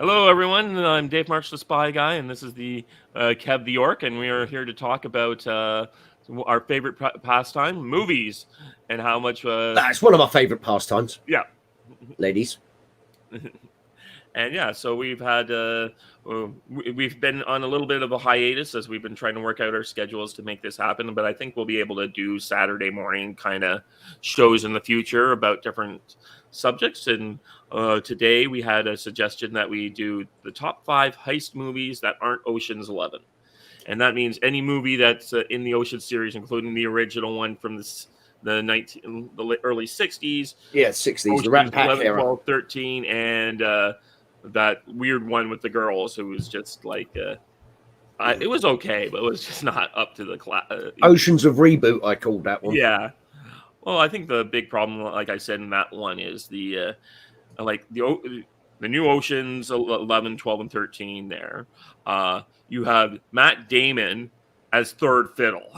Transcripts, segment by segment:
Hello, everyone. I'm Dave March, the Spy Guy, and this is the Kev the Ork, and we are here to talk about our favorite pastime, movies, and how much. That's one of my favorite pastimes, Yeah, ladies. and yeah, so we've been on a little bit of a hiatus as we've been trying to work out our schedules to make this happen. But I think we'll be able to do Saturday morning kind of shows in the future about different subjects. And today we had a suggestion that we do the top 5 heist movies that aren't Ocean's 11. And that means any movie that's in the Ocean series, including the original one from the early 60s. Yeah, 60s, Ocean's the Rat Pack 11, era. 12, 13, and that weird one with the girls who was just like, it was okay, but it was just not up to the class. Oceans of Reboot, I called that one. Yeah. Well, I think the big problem, like I said in that one, is the new Oceans 11, 12, and 13 there. You have Matt Damon as third fiddle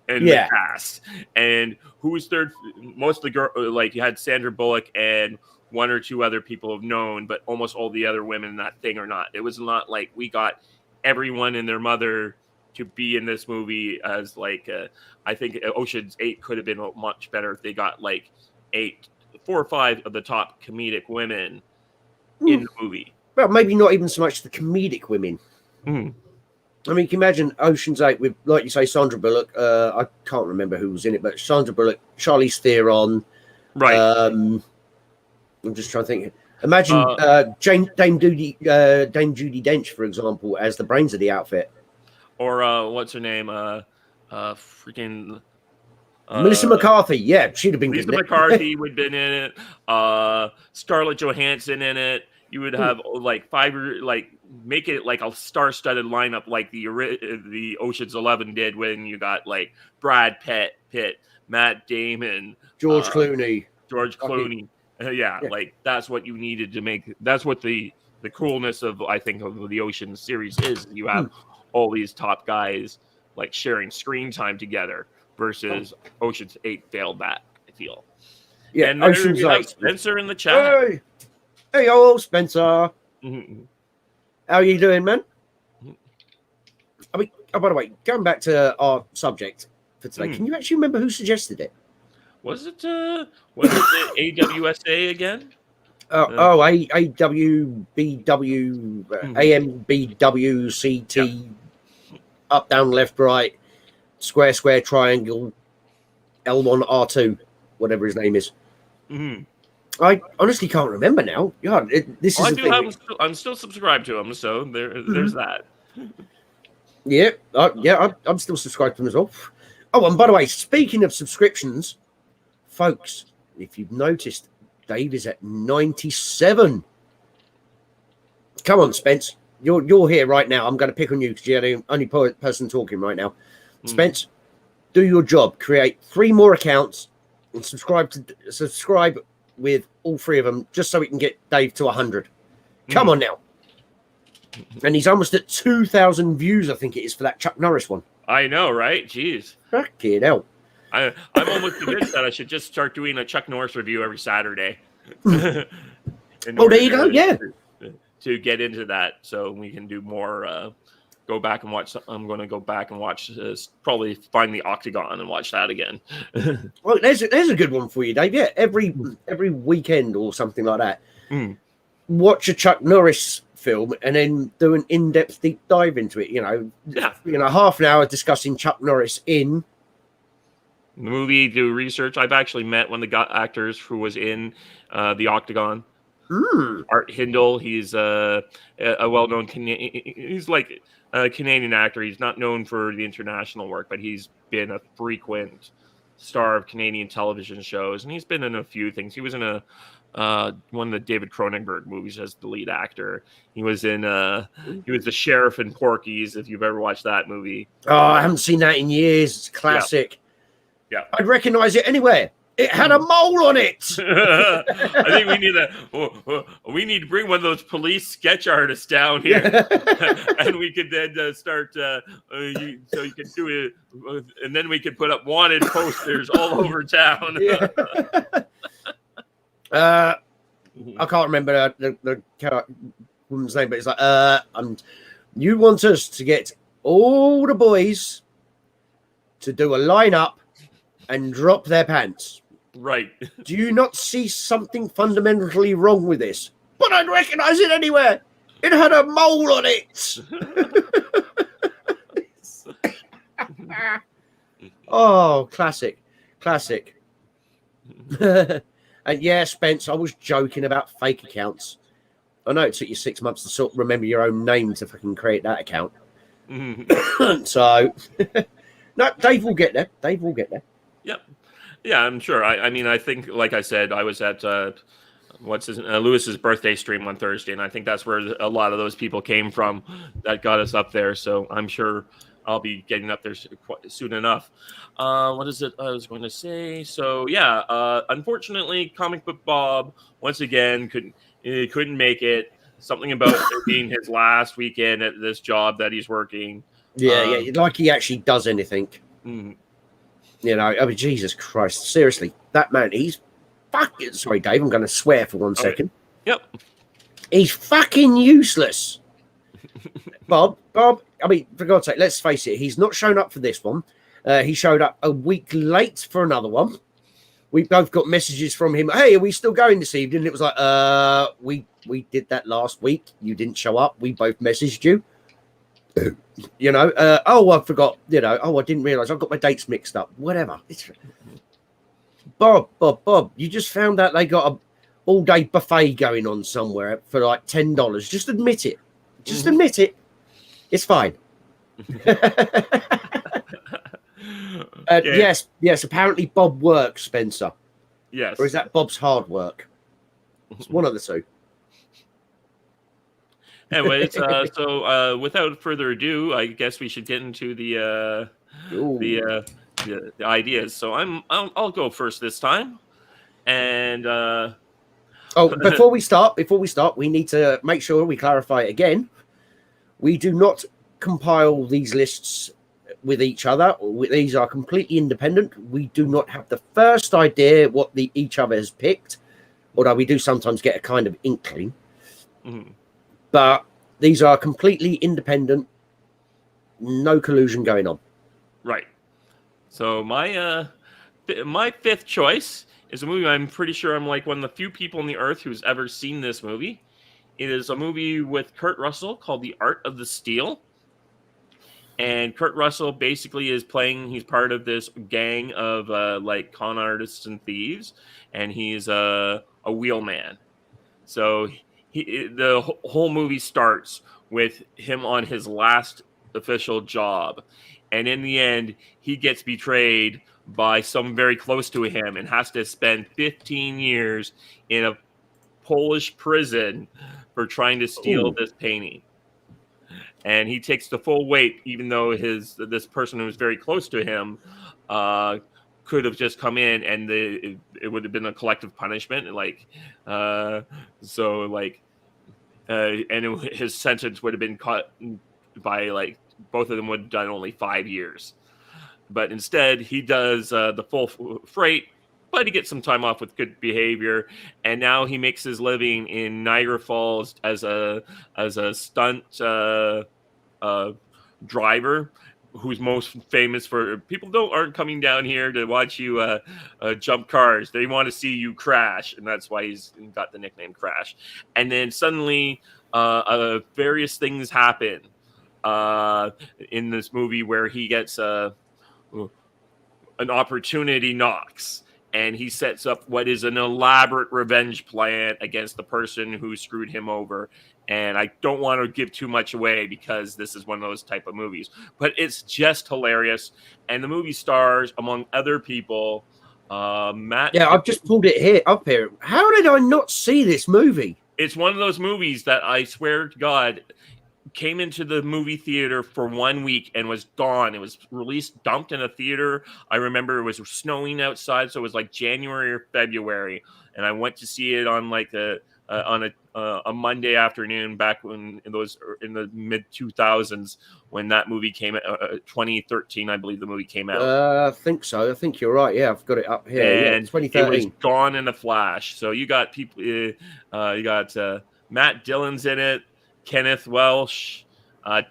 in the cast. And who was third? Most of the girl, like you had Sandra Bullock and one or two other people have known, but almost all the other women in that thing are not. It was not like we got everyone and their mother to be in this movie as like, I think Ocean's 8 could have been much better if they got like 4 or 5 of the top comedic women in the movie. Well, maybe not even so much the comedic women. Mm. I mean, you can imagine Ocean's 8 with, like you say, Sandra Bullock. I can't remember who was in it, but Sandra Bullock, Charlize Theron. Right. I'm just trying to think. Imagine Dame Judi Dench, for example, as the brains of the outfit. Or what's her name? Freaking Melissa McCarthy. Yeah, she'd have been Melissa good. McCarthy would have been in it. Scarlett Johansson in it. You would have like 5 make it like a star-studded lineup like the Ocean's 11 did when you got like Brad Pitt, Matt Damon, George Clooney. Yeah, like that's what you needed to make. That's what the coolness of, I think, of the Ocean series is. You have all these top guys like sharing screen time together versus Ocean's 8 failed that, I feel. Yeah, and Ocean's 8. Spencer in the chat. Hey, old Spencer. Mm-hmm. How are you doing, man? I mean, by the way, going back to our subject for today, can you actually remember who suggested it? Was it the AWSA again? AWBW, AMBWCT, up, down, left, right, square, triangle, L1, R2, whatever his name is. Mm-hmm. I honestly can't remember now. God, I'm still subscribed to him, so there's that. Yeah, I'm still subscribed to him as well. Oh, and by the way, speaking of subscriptions, folks, if you've noticed, Dave is at 97. Come on, Spence. You're here right now. I'm going to pick on you because you're the only person talking right now. Spence, do your job. Create 3 more accounts and subscribe with all 3 of them just so we can get Dave to 100. Come on now. And he's almost at 2,000 views, I think it is, for that Chuck Norris one. I know, right? Jeez. Fucking hell. I'm almost convinced that I should just start doing a Chuck Norris review every Saturday. There you go. Yeah. To get into that, so we can do more. Go back and watch. I'm going to go back and watch. Probably find the Octagon and watch that again. Well, there's a good one for you, Dave. Yeah, every weekend or something like that. Watch a Chuck Norris film and then do an in-depth deep dive into it. Half an hour discussing Chuck Norris in the movie. Do research. I've actually met one of the actors who was in the Octagon. Art Hindle. He's a well-known he's like a Canadian actor. He's not known for the international work, but he's been a frequent star of Canadian television shows, and he's been in a few things. He was in one of the David Cronenberg movies as the lead actor. He was in he was the sheriff in Porky's, if you've ever watched that movie. Oh, I haven't seen that in years. It's classic. Yeah. I'd recognize it anyway. It had a mole on it. I think we need to bring one of those police sketch artists down here, and we could then start. So you can do it, and then we could put up wanted posters all over town. I can't remember woman's name, but it's like, you want us to get all the boys to do a line-up and drop their pants. Right. Do you not see something fundamentally wrong with this? But I'd recognize it anywhere. It had a mole on it. Oh, classic. And yeah, Spence, I was joking about fake accounts. I know it took you 6 months to sort of remember your own name to fucking create that account. So, no, Dave will get there. Yep. Yeah, I'm sure. I mean, I think, like I said, I was at Lewis's birthday stream on Thursday, and I think that's where a lot of those people came from that got us up there. So I'm sure I'll be getting up there soon enough. What is it I was going to say? So yeah, unfortunately, Comic Book Bob once again couldn't make it. Something about it being his last weekend at this job that he's working. Yeah, like he actually does anything. Mm-hmm. You know, I mean, Jesus Christ, seriously, that man, he's fucking. Sorry, Dave, I'm going to swear for 1 second. Yep. He's fucking useless. Bob, I mean, for God's sake, let's face it, he's not shown up for this one. He showed up a week late for another one. We both got messages from him. Hey, are we still going this evening? And it was like, we did that last week. You didn't show up. We both messaged you. You know, I forgot, you know, I didn't realize I got my dates mixed up. Whatever. Bob, you just found out they got a all-day buffet going on somewhere for like $10. Just admit it. Admit it. It's fine. Yes. Apparently, Bob works, Spencer. Yes. Or is that Bob's hard work? It's one of the two. Anyways, so without further ado, I guess we should get into the ideas. So I'll go first this time, and before we start, we need to make sure we clarify it again. We do not compile these lists with each other. These are completely independent. We do not have the first idea what each other has picked, although we do sometimes get a kind of inkling. Mm-hmm. But these are completely independent, no collusion going on. Right. So my fifth choice is a movie I'm pretty sure I'm like one of the few people on the earth who's ever seen this movie. It is a movie with Kurt Russell called The Art of the Steal. And Kurt Russell basically is he's part of this gang of like con artists and thieves, and he's a wheelman. So the whole movie starts with him on his last official job. And in the end, he gets betrayed by someone very close to him and has to spend 15 years in a Polish prison for trying to steal this painting. And he takes the full weight, even though this person who was very close to him could have just come in and it would have been a collective punishment. His sentence would have been cut by like both of them would have done only 5 years. But instead, he does the full freight, but he gets some time off with good behavior. And now he makes his living in Niagara Falls as a stunt driver, who's most famous for people aren't coming down here to watch you jump cars. They want to see you crash, and that's why he's got the nickname Crash. And then suddenly, various things happen in this movie where he gets an opportunity knocks, and he sets up what is an elaborate revenge plan against the person who screwed him over. And I don't want to give too much away because this is one of those type of movies. But it's just hilarious. And the movie stars, among other people, Matt... Yeah, I've just pulled it up here. How did I not see this movie? It's one of those movies that I swear to God came into the movie theater for 1 week and was gone. It was released, dumped in a theater. I remember it was snowing outside, so it was like January or February. And I went to see it on like on a Monday afternoon back in the mid 2000s when that movie came out, 2013, I believe the movie came out. I think so. I think you're right. Yeah, I've got it up here. And 2013. It was gone in a flash. So you got people, you got Matt Dillon's in it. Kenneth Welsh,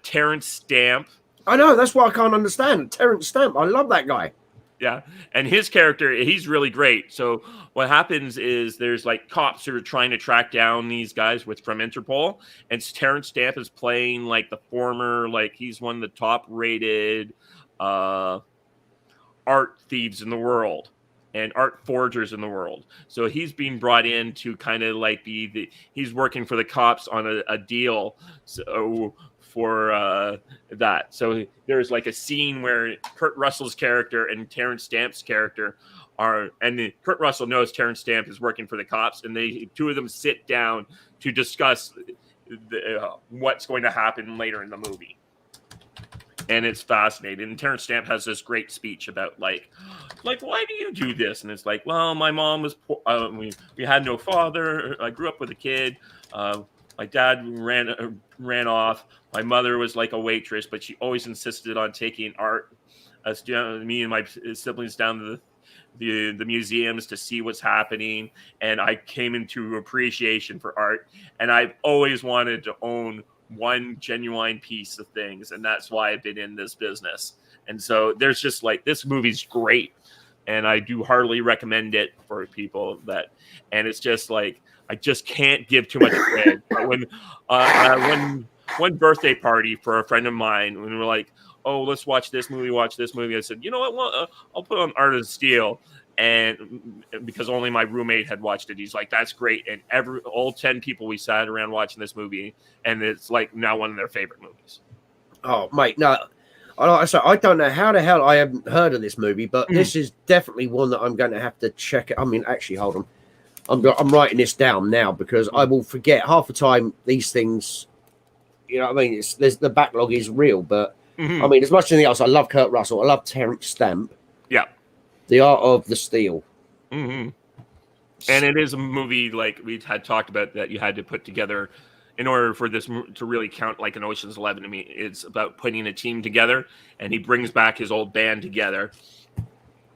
Terrence Stamp. I know, that's what I can't understand. Terrence Stamp, I love that guy. Yeah, and his character, he's really great. So what happens is there's like cops who are trying to track down these guys from Interpol, and Terrence Stamp is playing like the former, like he's one of the top rated art thieves in the world and art forgers in the world. So he's being brought in to kind of like he's working for the cops on a deal. So for that. So there's like a scene where Kurt Russell's character and Terrence Stamp's character Kurt Russell knows Terrence Stamp is working for the cops, and two of them sit down to discuss what's going to happen later in the movie. And it's fascinating. And Terrence Stamp has this great speech about like, why do you do this? And it's like, well, my mom was poor. We had no father. I grew up with a kid. My dad ran off. My mother was like a waitress, but she always insisted on taking me and my siblings down to the museums to see what's happening. And I came into appreciation for art. And I've always wanted to own one genuine piece of things. And that's why I've been in this business. And so there's just like, this movie's great. And I do heartily recommend it for people and it's just like, I just can't give too much credit. But when one birthday party for a friend of mine, when we're like, oh, let's watch this movie, I said, you know what? Well, I'll put on Art of Steel. And because only my roommate had watched it, he's like, that's great. And all 10 people we sat around watching this movie, and it's like now one of their favorite movies. Oh, mate, no. I don't know how the hell I haven't heard of this movie, but this is definitely one that I'm going to have to check it. I mean, actually, hold on. I'm writing this down now because I will forget half the time these things. You know what I mean? The backlog is real, but I mean, as much as anything else, I love Kurt Russell. I love Terrence Stamp. Yeah. The Art of the Steel. Mm-hmm. And it is a movie like we had talked about that you had to put together in order for this to really count like an Ocean's 11. I mean, it's about putting a team together, and he brings back his old band together,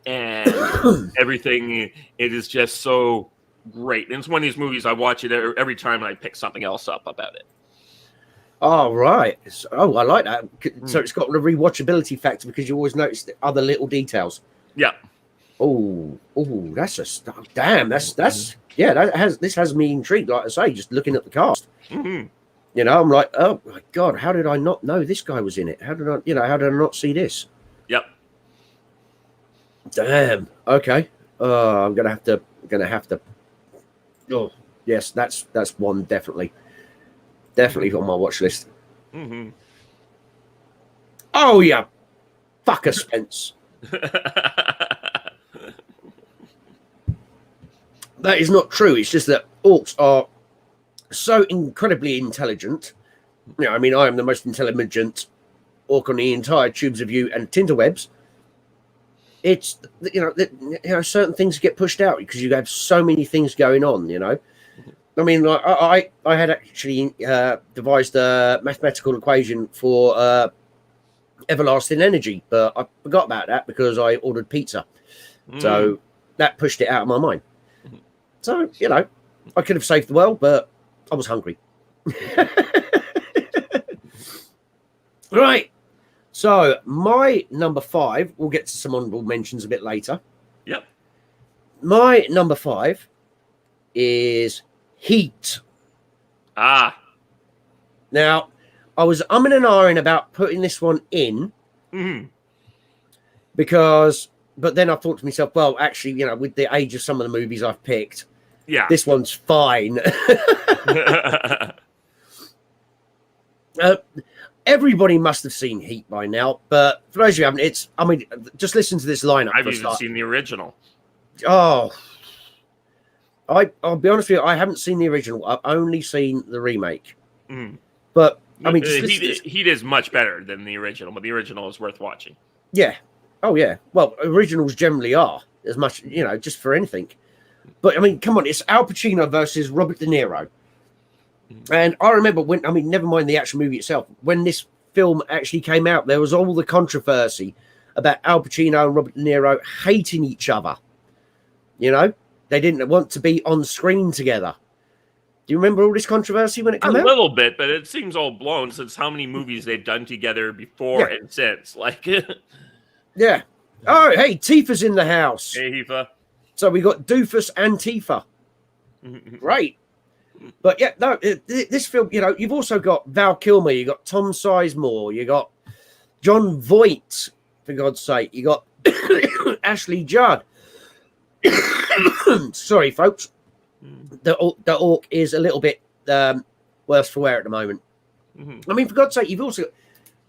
and everything. It is just so great. And it's one of these movies I watch it every time, and I pick something else up about it. Oh, right. Oh, I like that. So it's got the rewatchability factor because you always notice the other little details. Yeah. Oh, this has me intrigued. Like I say, just looking at the cast, you know, I'm like, oh my god, how did I not know this guy was in it? How did I not see this? Yep. Damn. Okay. I'm gonna have to. Oh, yes, that's one definitely on my watch list. Oh yeah, fucker Spence. That is not true. It's just that orcs are so incredibly intelligent. You know, I mean, I am the most intelligent orc on the entire Tubes of You and Tinterwebs. It's, you know, certain things get pushed out because you have so many things going on, you know. I mean, like, I had actually devised a mathematical equation for everlasting energy, but I forgot about that because I ordered pizza. So that pushed it out of my mind. So, you know, I could have saved the world, but I was hungry. Right. So my number 5, we'll get to some honorable mentions a bit later. Yep. My number 5 is Heat. Ah. Now, I was umming and ahhing about putting this one in but then I thought to myself, well, actually, you know, with the age of some of the movies I've picked, this one's fine. Everybody must have seen Heat by now, but for those of you who haven't, just listen to this lineup. I've even seen the original. Oh, I'll be honest with you, I haven't seen the original. I've only seen the remake. But I mean, Heat is much better than the original, but the original is worth watching. Yeah. Oh yeah. Well, originals generally are as much, you know, just for anything. But I mean, come on, it's Al Pacino versus Robert De Niro. And I remember never mind the actual movie itself, when this film actually came out, there was all the controversy about Al Pacino and Robert De Niro hating each other. You know, they didn't want to be on screen together. Do you remember all this controversy when it came out? A little bit, but it seems all blown since how many movies they've done together before and since. Like, yeah. Oh, hey, Tifa's in the house. Hey, Tifa. So we got Doofus and Tifa. Great. But yeah, no, this film, you've also got Val Kilmer, you got Tom Sizemore, you got John Voight, for God's sake, you got Ashley Judd. Sorry, folks. The Ork is a little bit worse for wear at the moment. I mean, for God's sake, you've also got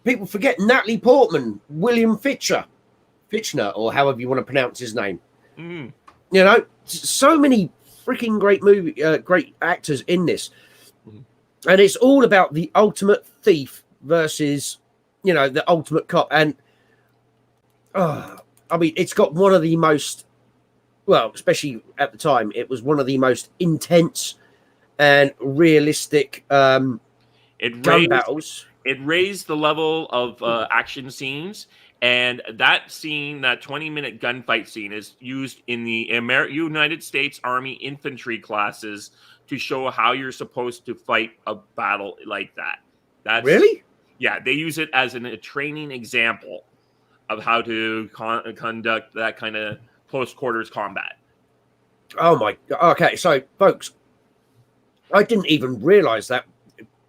people forget Natalie Portman, William Fitchner, or however you want to pronounce his name. So many freaking great actors in this, and it's all about the ultimate thief versus, the ultimate cop. And I mean, it's got one of the most, well, especially at the time, it was one of the most intense and realistic gun battles. It raised the level of action scenes, and that scene, that 20-minute gunfight scene, is used in the United States Army infantry classes to show how you're supposed to fight a battle like that. That's really? Yeah, they use it as a training example of how to conduct that kind of close quarters combat. Oh my God. Okay, so folks, I didn't even realize that.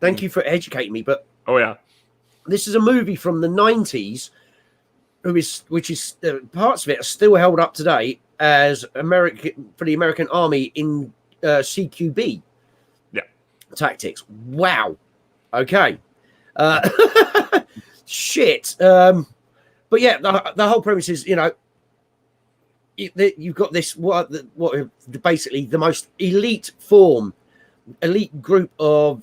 Thank you for educating me. But this is a movie from the 90s, which is parts of it are still held up today as for the American Army in CQB tactics. Wow. Okay. Shit. But yeah, the whole premise is, you've got this what basically the most elite group of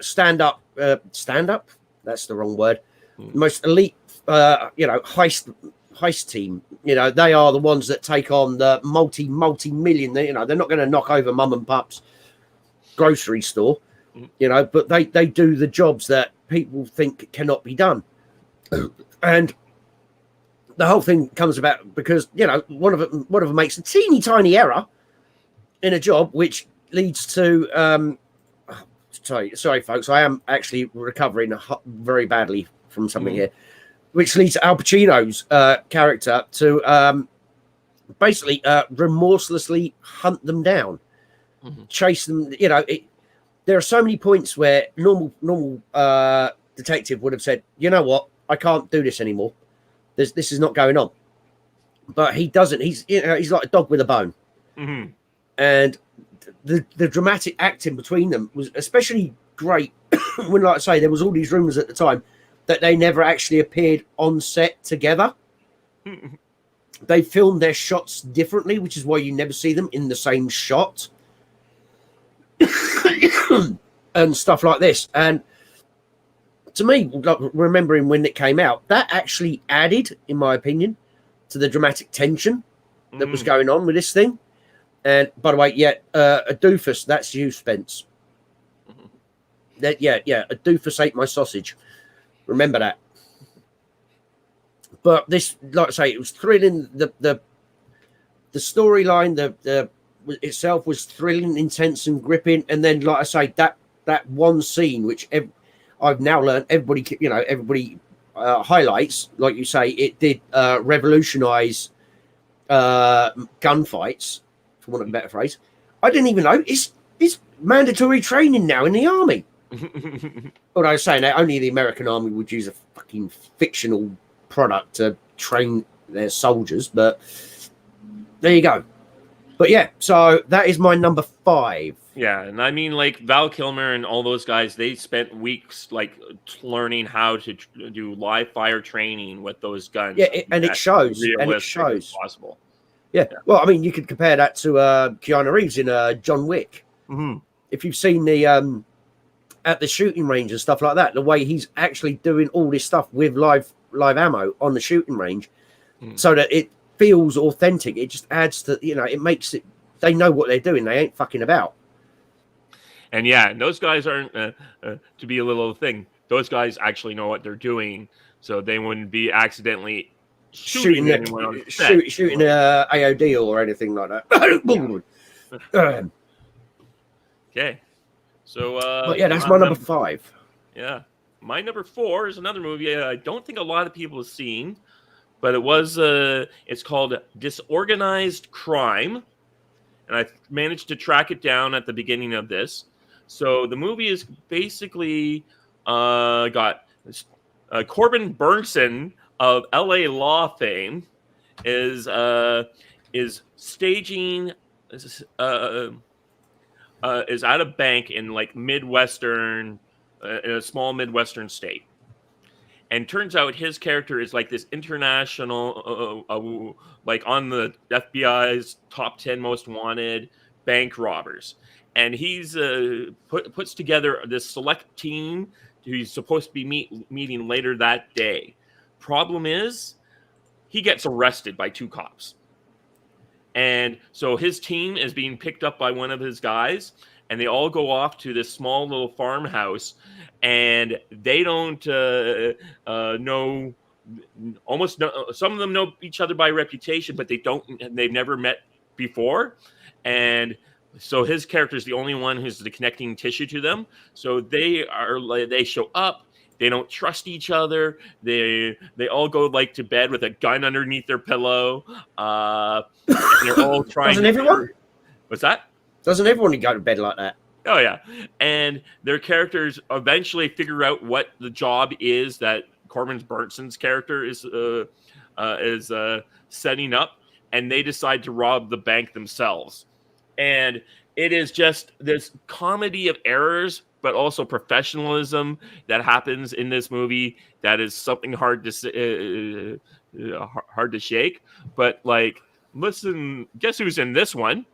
stand up. That's the wrong word. Most elite heist team. They are the ones that take on the multi-million. They're not going to knock over mum and pup's grocery store. But they do the jobs that people think cannot be done. And the whole thing comes about because one of them makes a teeny tiny error in a job, which leads to sorry folks, I am actually recovering very badly from something here, which leads to Al Pacino's character to basically remorselessly hunt them down, chase them. There are so many points where normal detective would have said, you know what, I can't do this anymore. This is not going on. But he doesn't. He's like a dog with a bone. And the dramatic acting between them was especially great when, like I say, there was all these rumors at the time that they never actually appeared on set together. They filmed their shots differently, which is why you never see them in the same shot. And stuff like this. And to me, like, remembering when it came out, that actually added, in my opinion, to the dramatic tension that was going on with this thing. And by the way, a doofus, that's you, Spence. A doofus ate my sausage. Remember that. But this, like I say, it was thrilling. The storyline, the itself was thrilling, intense, and gripping. And then, like I say, that one scene, which I've now learned everybody highlights, like you say, it did revolutionize gunfights, for want of a better phrase. I didn't even know it's mandatory training now in the army. But I was saying that only the American army would use a fucking fictional product to train their soldiers, but there you go. But yeah, so that is my number 5. Yeah, and I mean, like Val Kilmer and all those guys, they spent weeks like learning how to do live fire training with those guns. Yeah, and it shows. And it shows. Possible. Yeah. Well, I mean, you could compare that to Keanu Reeves in John Wick. If you've seen the at the shooting range and stuff like that, the way he's actually doing all this stuff with live ammo on the shooting range, so that it feels authentic. It just adds to, it makes it, they know what they're doing. They ain't fucking about. And yeah, those guys aren't to be a little thing. Those guys actually know what they're doing, so they wouldn't be accidentally shooting anyone on set. Shooting AOD or anything like that. Okay. So, but yeah, that's my number 5. Yeah. My number 4 is another movie I don't think a lot of people have seen, but it's called Disorganized Crime. And I managed to track it down at the beginning of this. So the movie is basically got Corbin Burnson of L.A. Law fame is staging is at a bank in like Midwestern, in a small Midwestern state. And turns out his character is like this international, like on the FBI's top 10 most wanted bank robbers. And he's puts together this select team who's supposed to be meeting later that day. Problem is, he gets arrested by 2 cops. And so his team is being picked up by one of his guys, and they all go off to this small little farmhouse, and they don't know, almost no, some of them know each other by reputation, but they've never met before. And so his character is the only one who's the connecting tissue to them. So they show up. They don't trust each other. They all go like to bed with a gun underneath their pillow. And they're all trying. Doesn't everyone? What's that? Doesn't everyone go to bed like that? Oh yeah. And their characters eventually figure out what the job is that Corbin Burnsen's character is setting up, and they decide to rob the bank themselves. And it is just this comedy of errors, but also professionalism that happens in this movie that is something hard to shake. But like, listen, guess who's in this one?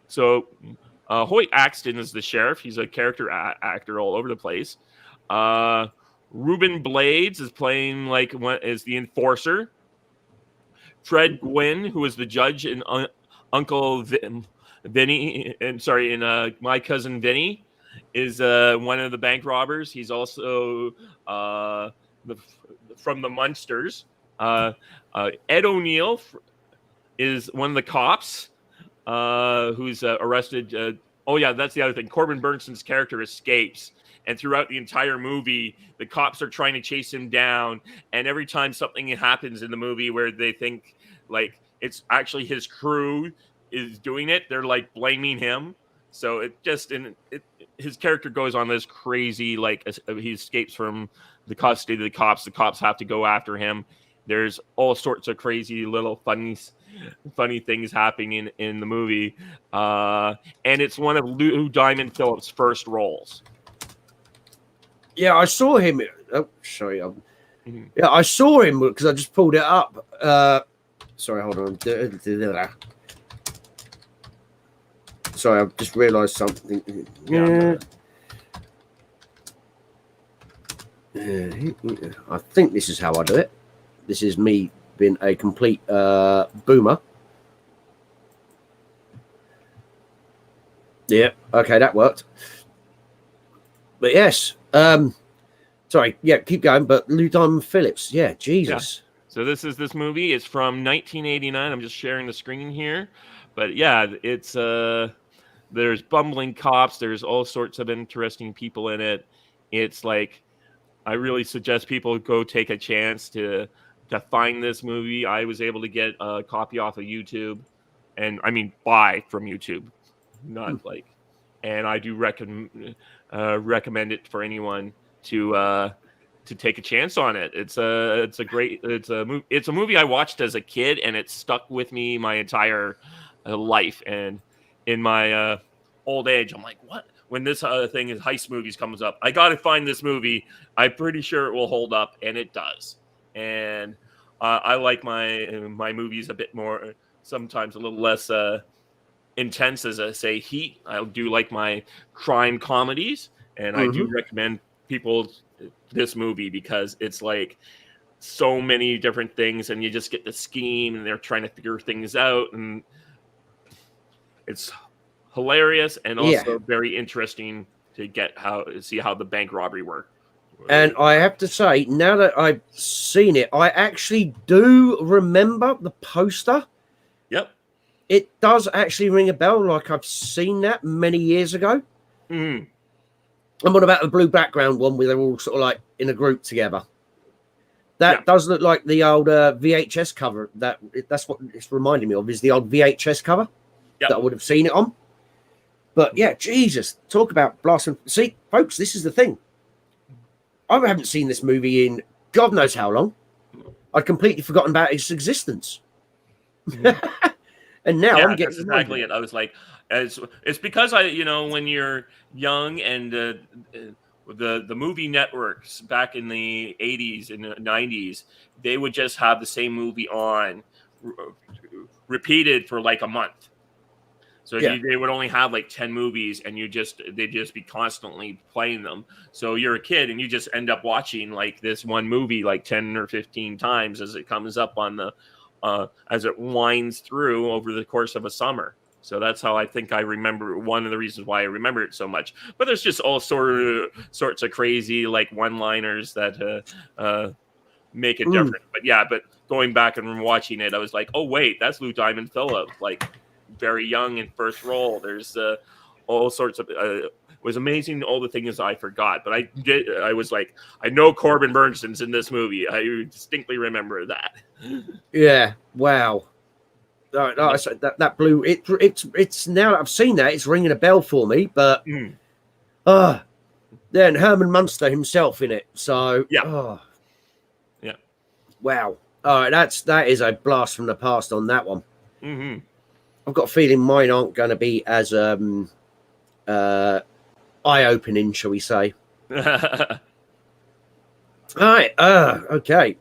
So Hoyt Axton is the sheriff. He's a character actor all over the place. Ruben Blades is playing is the enforcer. Fred Gwynn, who is the judge in Uncle Vinny, in My Cousin Vinny, is one of the bank robbers. He's also from the Munsters. Ed O'Neill is one of the cops who's arrested. Oh yeah, that's the other thing. Corbin Burnsen's character escapes, and throughout the entire movie, the cops are trying to chase him down. And every time something happens in the movie where they think like it's actually his crew is doing it, they're like blaming him. So his character goes on this crazy, like he escapes from the custody of the cops. The cops have to go after him. There's all sorts of crazy little funny things happening in the movie. And it's one of Lou Diamond Phillips' first roles. Yeah, I saw him. Oh, sorry. Yeah, I saw him because I just pulled it up. Sorry, hold on. Sorry, I've just realised something. Yeah. I think this is how I do it. This is me being a complete boomer. Yeah, okay, that worked. But yes, sorry, yeah, keep going. But Lou Diamond Phillips, yeah, Jesus. Yeah. So this movie. It's from 1989. I'm just sharing the screen here, but yeah, it's there's bumbling cops. There's all sorts of interesting people in it. It's like, I really suggest people go take a chance to find this movie. I was able to get a copy off of YouTube, and I mean buy from YouTube, not like. And I do recommend it for anyone to take a chance on it. It's a movie I watched as a kid, and it stuck with me my entire life. And in my old age, I'm like, what? When this thing is heist movies comes up, I got to find this movie. I'm pretty sure it will hold up, and it does. And I like my movies a bit more, sometimes a little less intense, as I say, Heat. I do like my crime comedies, and I do recommend people this movie because it's like so many different things, and you just get the scheme, and they're trying to figure things out, and it's hilarious and also very interesting to see how the bank robbery worked. And I have to say, now that I've seen it, I actually do remember the poster. Yep. It does actually ring a bell, like I've seen that many years ago. Mm. And what about the blue background one where they're all sort of like in a group together? That does look like the old VHS cover. That's what it's reminding me of, is the old VHS cover that I would have seen it on. But yeah, Jesus, talk about blasphemy. See, folks, this is the thing. I haven't seen this movie in God knows how long. I'd completely forgotten about its existence. And now I'm getting that's exactly it. I was like, it's because when you're young and the movie networks back in the 80s and 90s, they would just have the same movie on repeated for like a month. So they would only have like 10 movies, and they'd just be constantly playing them. So you're a kid and you just end up watching like this one movie like 10 or 15 times as it comes up on the as it winds through over the course of a summer. So that's how I think I remember, one of the reasons why I remember it so much. But there's just all sorts of crazy like one-liners that make it different. But going back and watching it, I was like, oh wait, that's Lou Diamond Phillips, like very young in first role. There's all sorts of it was amazing, all the things I forgot. But I was like, I know Corbin Bernsen's in this movie. I distinctly remember that. Yeah, wow. I said that blue. It's now that I've seen that, it's ringing a bell for me. But then Herman Munster himself in it. So wow. All right, that is a blast from the past on that one. Mm-hmm. I've got a feeling mine aren't going to be as eye-opening, shall we say? All right. Okay.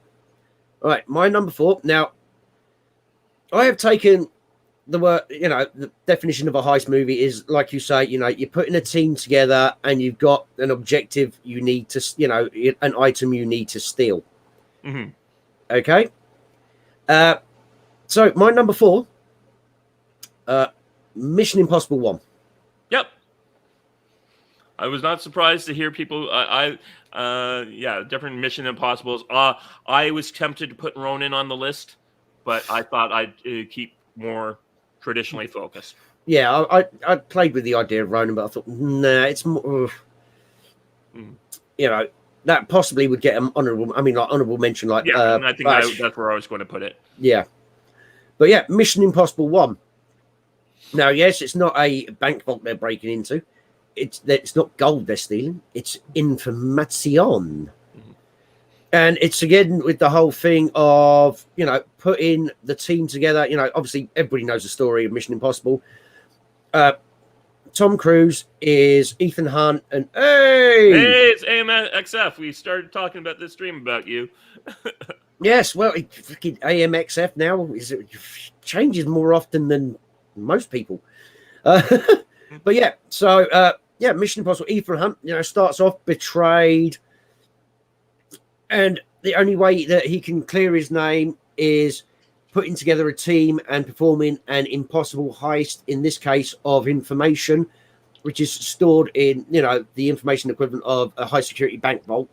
All right. My number 4. Now, I have taken the word. The definition of a heist movie is, like you say, you're putting a team together and you've got an objective you need to, an item you need to steal. Mm-hmm. Okay. So my number 4. Mission Impossible 1. Yep. I was not surprised to hear people. Different Mission Impossibles. I was tempted to put Ronin on the list, but I thought I'd keep more traditionally focused. Yeah, I played with the idea of Ronin, but I thought, nah, it's more. That possibly would get an honorable mention. Like, and I think that's where I was going to put it. Yeah, but yeah, Mission Impossible 1. Now, yes, it's not a bank vault they're breaking into. It's not gold they're stealing. It's information. Mm-hmm. And it's again with the whole thing of, putting the team together. Obviously everybody knows the story of Mission Impossible. Tom Cruise is Ethan Hunt, and hey, it's AMXF. We started talking about this stream about you. Yes, well, freaking AMXF now changes more often than most people. But yeah, so Mission Impossible, Ethan Hunt, starts off betrayed, and the only way that he can clear his name is putting together a team and performing an impossible heist, in this case of information, which is stored in, the information equivalent of a high security bank vault,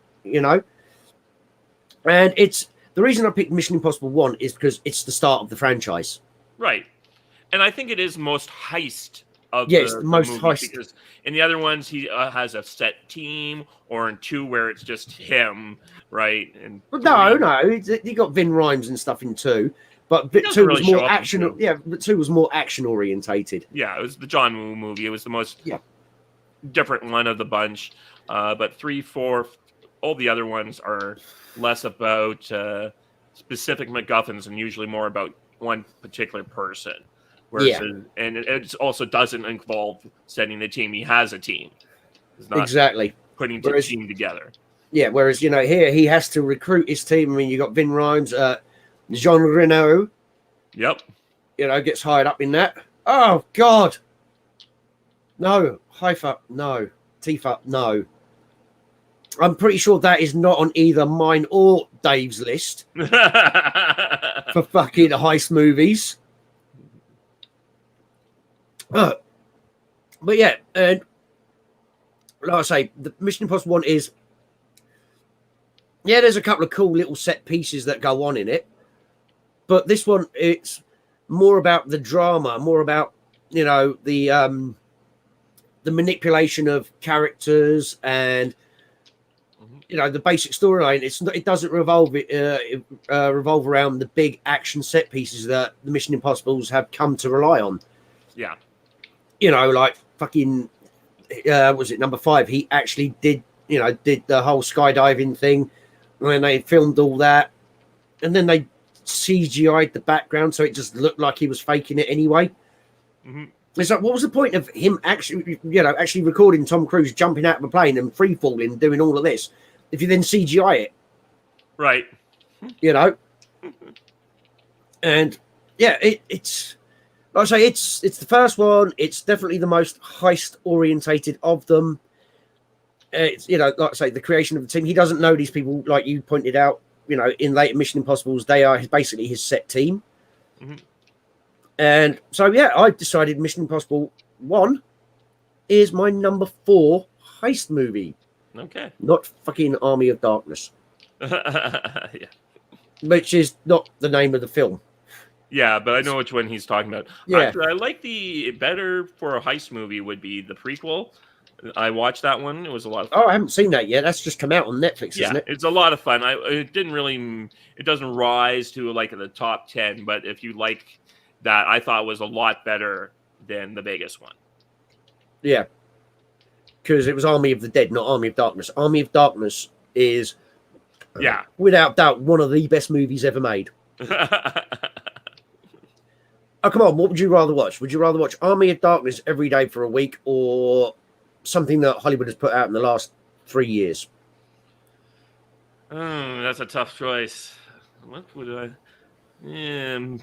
And it's the reason I picked Mission Impossible 1 is because it's the start of the franchise. Right. And I think it is most heist of the most movie, heist. Because in the other ones, he has a set team, or in 2 where it's just him, right? And no, he got Vin Rhymes and stuff in 2, but 2 was more action. Yeah, but 2 was more action orientated. Yeah, it was the John Woo movie. It was the most different one of the bunch. But 3, 4, all the other ones are less about specific MacGuffins and usually more about one particular person. And it also doesn't involve setting a team. He has a team. It's not exactly putting the team together. Yeah, whereas, here he has to recruit his team. I mean, you got Vin Rhymes, Jean Reno. Yep. Gets hired up in that. Oh, God. No. Haifa, no. Tifa, no. I'm pretty sure that is not on either mine or Dave's list for fucking heist movies. But yeah, and like I say, the Mission Impossible 1 is, there's a couple of cool little set pieces that go on in it, but this one, it's more about the drama, more about, the the manipulation of characters and the basic storyline. It doesn't revolve around the big action set pieces that the Mission Impossibles have come to rely on. Yeah, like fucking was it number 5? He actually did the whole skydiving thing when they filmed all that, and then they CGI'd the background so it just looked like he was faking it anyway. It's like, what was the point of him actually recording Tom Cruise jumping out of a plane and free falling, doing all of this, if you then CGI it? Right. And yeah, it's like I say, it's the first one. It's definitely the most heist orientated of them. It's like I say, the creation of the team. He doesn't know these people, like you pointed out. In later Mission Impossibles, they are basically his set team. And so, yeah, I decided Mission Impossible 1 is my number 4 heist movie. Okay. Not fucking Army of Darkness. Yeah. Which is not the name of the film. Yeah, but I know which one he's talking about. Yeah. Actually, I like the better for a heist movie would be the prequel. I watched that one. It was a lot of fun. Oh, I haven't seen that yet. That's just come out on Netflix, isn't it? It's a lot of fun. It doesn't rise to like the top 10, but if you like that, I thought was a lot better than the Vegas one. Yeah. Because it was Army of the Dead, not Army of Darkness. Army of Darkness is, without doubt, one of the best movies ever made. Oh, come on. What would you rather watch? Would you rather watch Army of Darkness every day for a week, or something that Hollywood has put out in the last 3 years? That's a tough choice. What would I...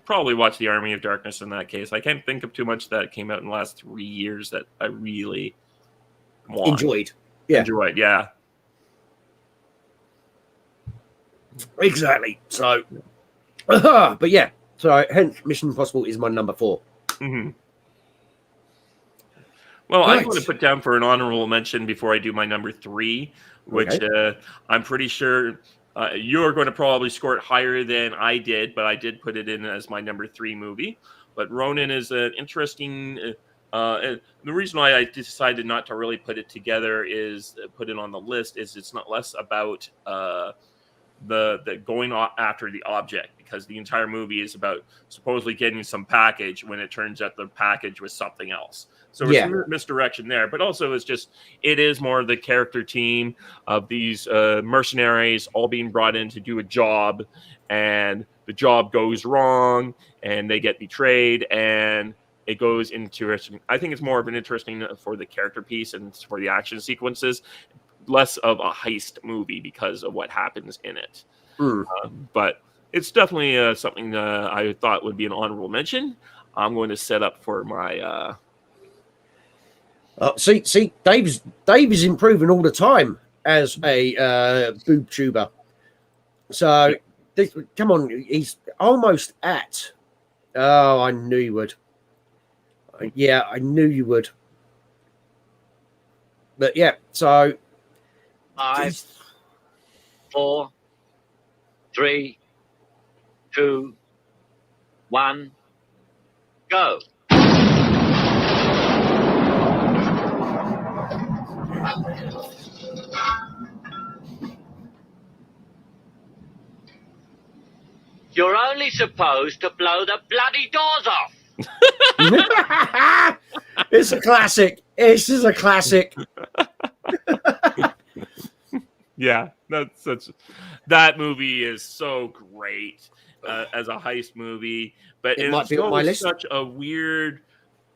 probably watch the Army of Darkness in that case. I can't think of too much that came out in the last 3 years that I really enjoyed. Yeah. Exactly. So, but yeah. So, hence, Mission Impossible is my number 4. Well, I'm going to put down for an honorable mention before I do my number 3, which I'm pretty sure you're going to probably score it higher than I did, but I did put it in as my number 3 movie. But Ronin is an interesting... and the reason why I decided not to really put it together is put it on the list is it's not less about the going after the object, because the entire movie is about supposedly getting some package when it turns out the package was something else. So it's misdirection there, but also it is more of the character team of these mercenaries all being brought in to do a job, and the job goes wrong and they get betrayed, and it goes interesting. I think it's more of an interesting for the character piece and for the action sequences, less of a heist movie because of what happens in it. But it's definitely something I thought would be an honorable mention. I'm going to set up for my... See, Dave is improving all the time as a boob tuber. So, come on, he's almost at... Oh, I knew you would. Yeah, I knew you would. But yeah, so... 5, 4, 3, 2, 1, go. You're only supposed to blow the bloody doors off. It's a classic. This is a classic. Yeah, that movie is so great as a heist movie, but it might be on my list. Such a weird.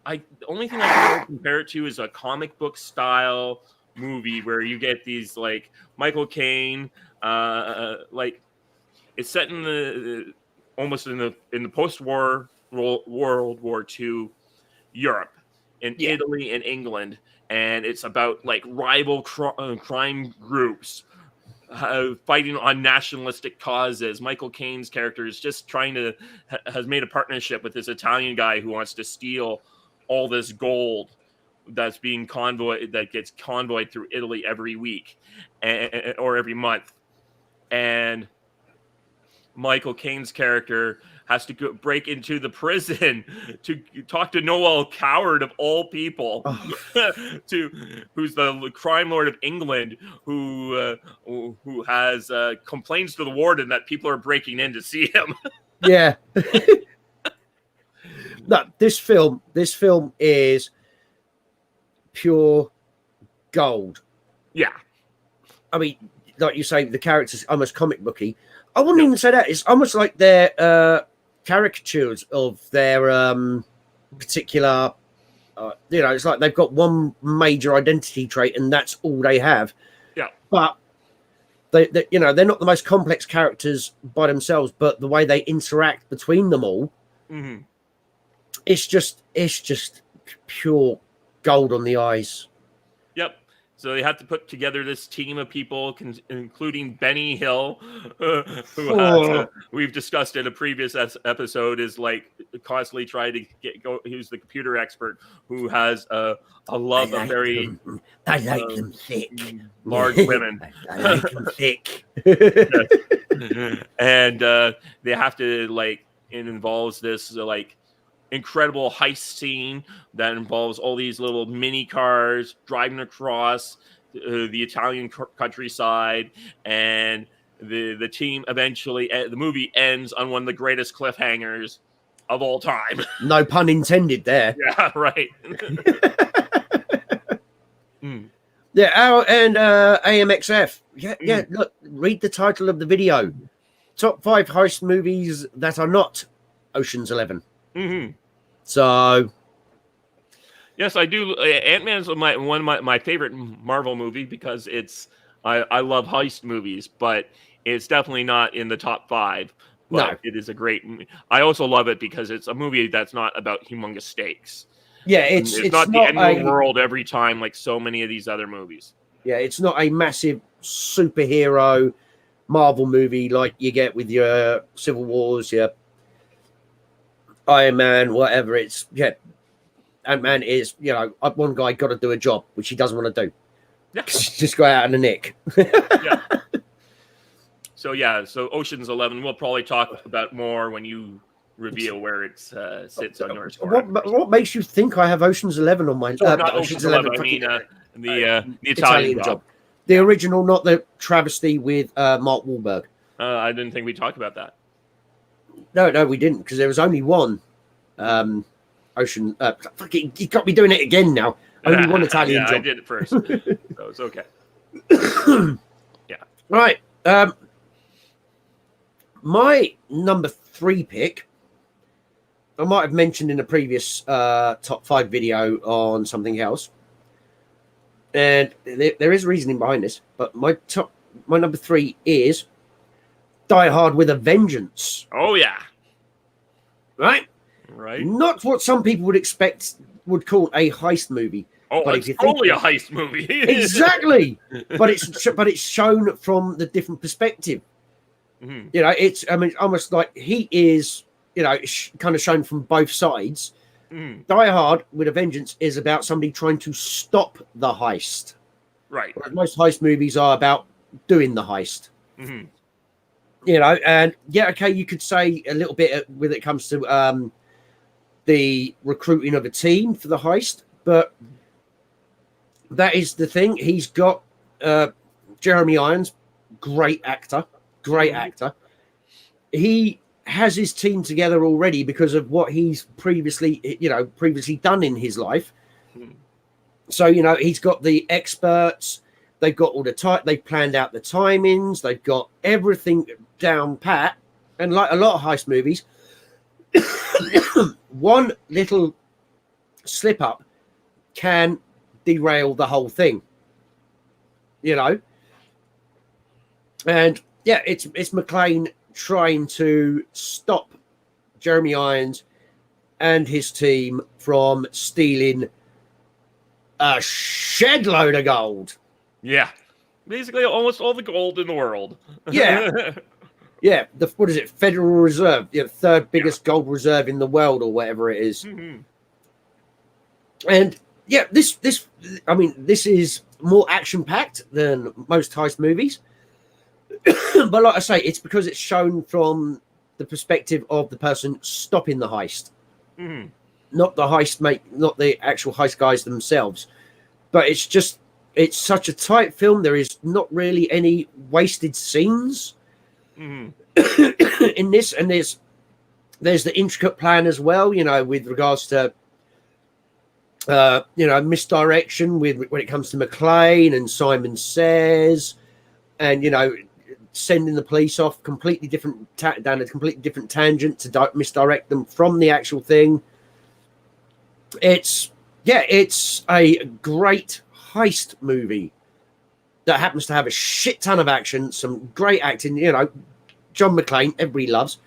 The only thing I can really compare it to is a comic book style movie where you get these like Michael Caine, like it's set in the almost in the post-war World War II Europe, in Italy and England, and it's about like rival crime groups fighting on nationalistic causes. Michael Caine's character is just has made a partnership with this Italian guy who wants to steal all this gold that gets convoyed through Italy every week or every month. And Michael Caine's character has to break into the prison to talk to Noel Coward of all people, who's the crime lord of England, who has complains to the warden that people are breaking in to see him. Yeah. No, this film is pure gold. Yeah. I mean, like you say, the characters almost comic booky. I wouldn't even say that. It's almost like they're caricatures of their particular. It's like they've got one major identity trait, and that's all they have. Yeah. But they're not the most complex characters by themselves, but the way they interact between them all, it's just pure gold on the eyes. Yep. So they have to put together this team of people, including Benny Hill, who we've discussed in a previous episode, is like constantly trying to go. He's the computer expert who has a love of very. I like them thick, large women. I like them thick. And they have to it involves this incredible heist scene that involves all these little mini cars driving across the Italian countryside, and the team eventually, the movie ends on one of the greatest cliffhangers of all time. No pun intended there. Yeah, right. Yeah, and AMXF. Yeah, look, read the title of the video. Top 5 heist movies that are not Ocean's 11. So, yes, I do. Ant-Man's one of my favorite Marvel movie because I love heist movies, but it's definitely not in the top 5. But no, it is a great movie. I also love it because it's a movie that's not about humongous stakes. Yeah, it's not the end of the world every time like so many of these other movies. Yeah, it's not a massive superhero Marvel movie like you get with your Civil Wars, your Iron Man, whatever. It's Ant-Man is, one guy got to do a job which he doesn't want to do. Yeah. Just go out in the nick. Yeah. So Ocean's 11 we'll probably talk about more when you reveal where it sits on your score. What makes you think I have Ocean's 11 on my not Ocean's 11, I mean the Italian job. The original, not the travesty with Mark Wahlberg. I didn't think we talked about that. No, we didn't, because there was only one Ocean. Fucking, you got me doing it again now. Only one Italian job. I did it first, so it's okay. Yeah. Right. My number 3 pick, I might have mentioned in a previous top 5 video on something else, and there is reasoning behind this. But my number 3 is Die Hard with a Vengeance. Oh yeah. Right. Not what some people would call a heist movie. Oh, but it's totally a heist movie. Exactly. But it's shown from the different perspective. It's almost like he is, kind of shown from both sides. Die Hard with a Vengeance is about somebody trying to stop the heist. Right. Whereas most heist movies are about doing the heist. And you could say a little bit when it comes to the recruiting of a team for the heist, but that is the thing. He's got Jeremy Irons, great actor. He has his team together already because of what he's previously done in his life. So, he's got the experts. They've got all the they've planned out the timings. They've got everything down pat. And like a lot of heist movies, one little slip up can derail the whole thing. And yeah, it's McClane trying to stop Jeremy Irons and his team from stealing a shed load of gold. Yeah, basically almost all the gold in the world. Yeah. Yeah, what is it? Federal Reserve, the third biggest gold reserve in the world, or whatever it is. And yeah, this is more action packed than most heist movies. But like I say, it's because it's shown from the perspective of the person stopping the heist, Mm-hmm. not the actual heist guys themselves. But it's such a tight film. There is not really any wasted scenes Mm-hmm. in this, and there's the intricate plan as well, with regards to misdirection when it comes to McLean and Simon Says, and sending the police off completely different down a completely different tangent to misdirect them from the actual thing. It's a great heist movie that happens to have a shit ton of action, some great acting. John McClane, everybody loves.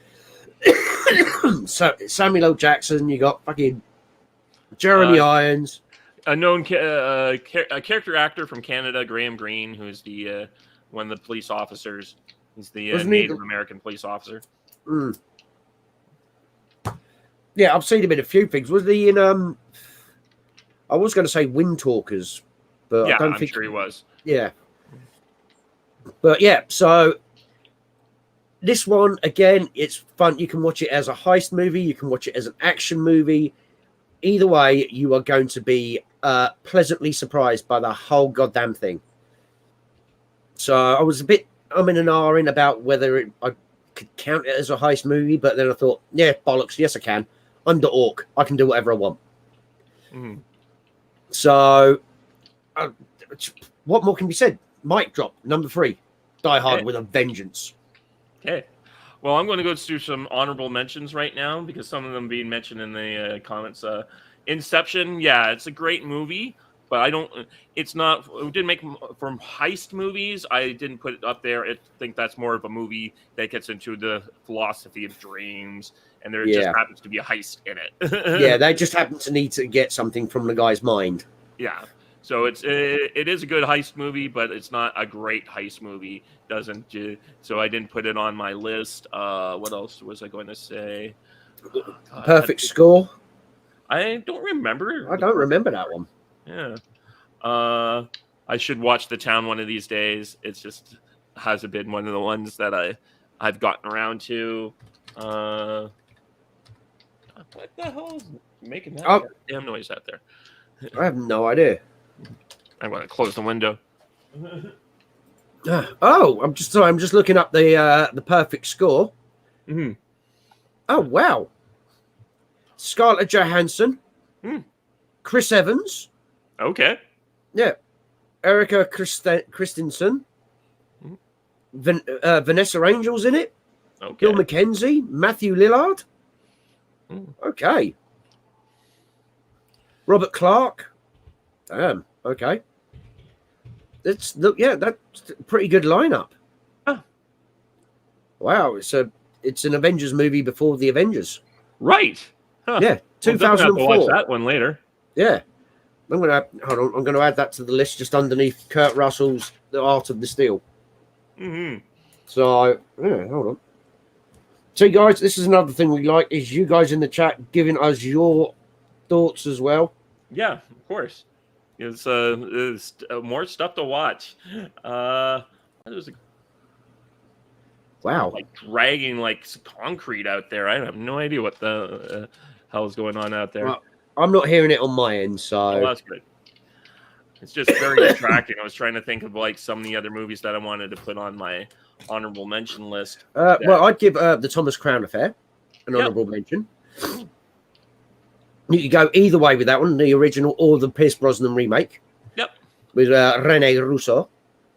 So Samuel L. Jackson, you got fucking Jeremy Irons, a known a character actor from Canada, Graham Greene, who's the one of the police officers. He's the Native American police officer. Mm. Yeah, I've seen him in a few things. Was he in I was going to say Wind Talkers, but yeah, I don't I'm think sure he was. Yeah. But yeah, so this one, again, it's fun. You can watch it as a heist movie. You can watch it as an action movie. Either way, you are going to be pleasantly surprised by the whole goddamn thing. So I was a bit in and ahhing about whether I could count it as a heist movie, but then I thought, yeah, bollocks, yes I can. I'm the Ork. I can do whatever I want. Mm. So what more can be said? Mic drop, number 3. Die Hard with a Vengeance. Okay. Well, I'm going to go through some honorable mentions right now because some of them being mentioned in the comments. Inception, yeah, it's a great movie, but it didn't make from heist movies. I didn't put it up there. I think that's more of a movie that gets into the philosophy of dreams, and there just happens to be a heist in it. Yeah, they just happen to need to get something from the guy's mind. Yeah. So it is a good heist movie, but it's not a great heist movie. So I didn't put it on my list. What else was I going to say? Perfect Score. I don't remember. I don't remember that one. Yeah. I should watch The Town one of these days. It's just hasn't been one of the ones that I've gotten around to. What the hell is making that damn noise out there? I have no idea. I'm going to close the window. I'm just looking up the Perfect Score. Mm-hmm. Oh wow! Scarlett Johansson, Chris Evans. Okay. Yeah, Erica Christensen, Vanessa Angel's in it. Okay. Bill McKenzie, Matthew Lillard. Okay. Robert Clark. Damn. Okay. That's a pretty good lineup. Oh. Wow, it's an Avengers movie before the Avengers. Right. Huh. Yeah, 2004. We'll have to watch that one later. Yeah. I'm gonna add that to the list just underneath Kurt Russell's The Art of the Steal. Mm-hmm. So yeah, hold on. So guys, this is another thing we like is you guys in the chat giving us your thoughts as well. Yeah, of course. It's more stuff to watch. There's Wow, like dragging like concrete out there. I have no idea what the hell is going on out there. Well, I'm not hearing it on my end, so that's good. It's just very distracting. I was trying to think of like some of the other movies that I wanted to put on my honorable mention list. Well, I'd give the Thomas Crown Affair an honorable mention. You could go either way with that one, the original or the Pierce Brosnan remake. Yep. With Rene Russo.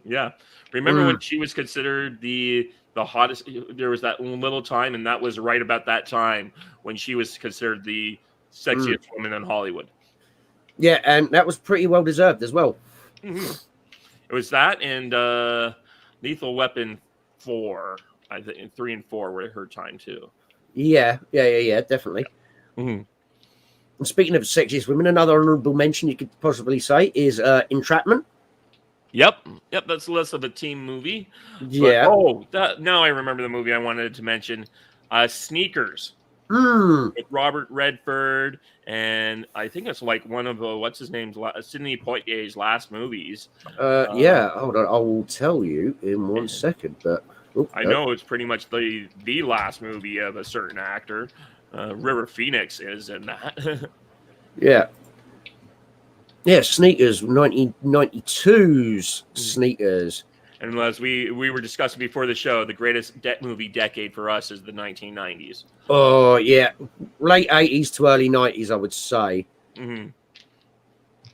Yeah. Remember when she was considered the hottest? There was that little time, and that was right about that time when she was considered the sexiest woman in Hollywood. Yeah, and that was pretty well deserved as well. Mm-hmm. It was that and Lethal Weapon 4. I think 3 and 4 were her time too. Yeah, definitely. Mm-hmm. And speaking of sexiest women, another honorable mention you could possibly say is Entrapment. Yep, that's less of a team movie. Yeah. But, now I remember the movie I wanted to mention. Sneakers. With Robert Redford, and I think it's like one of Sidney Poitier's last movies. Yeah, hold on, I will tell you in 1 second. But Oh, I know it's pretty much the last movie of a certain actor. River Phoenix is in that. Yeah. Yeah, Sneakers, 1992's Sneakers. And as we were discussing before the show, the greatest movie decade for us is the 1990s. Oh, yeah. Late 80s to early 90s, I would say. Mm-hmm.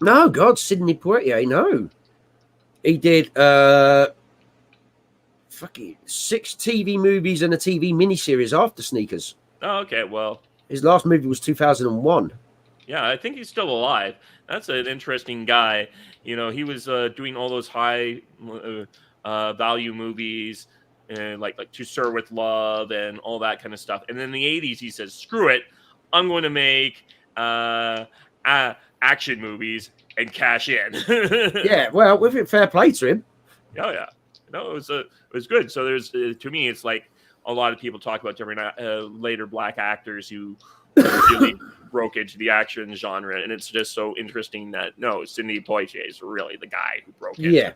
No, God, Sidney Poitier, no. He did fucking 6 TV movies and a TV miniseries after Sneakers. Oh, okay, well. His last movie was 2001. Yeah, I think he's still alive. That's an interesting guy. You know, he was doing all those high value movies and like To Sir with Love and all that kind of stuff. And in the 80s, he says, screw it. I'm going to make action movies and cash in. Yeah, well, with it, fair play to him. Oh, yeah. No, it was good. So there's, to me, it's like a lot of people talk about different later black actors who really broke into the action genre, and it's just so interesting that Sidney Poitier is really the guy who broke into that.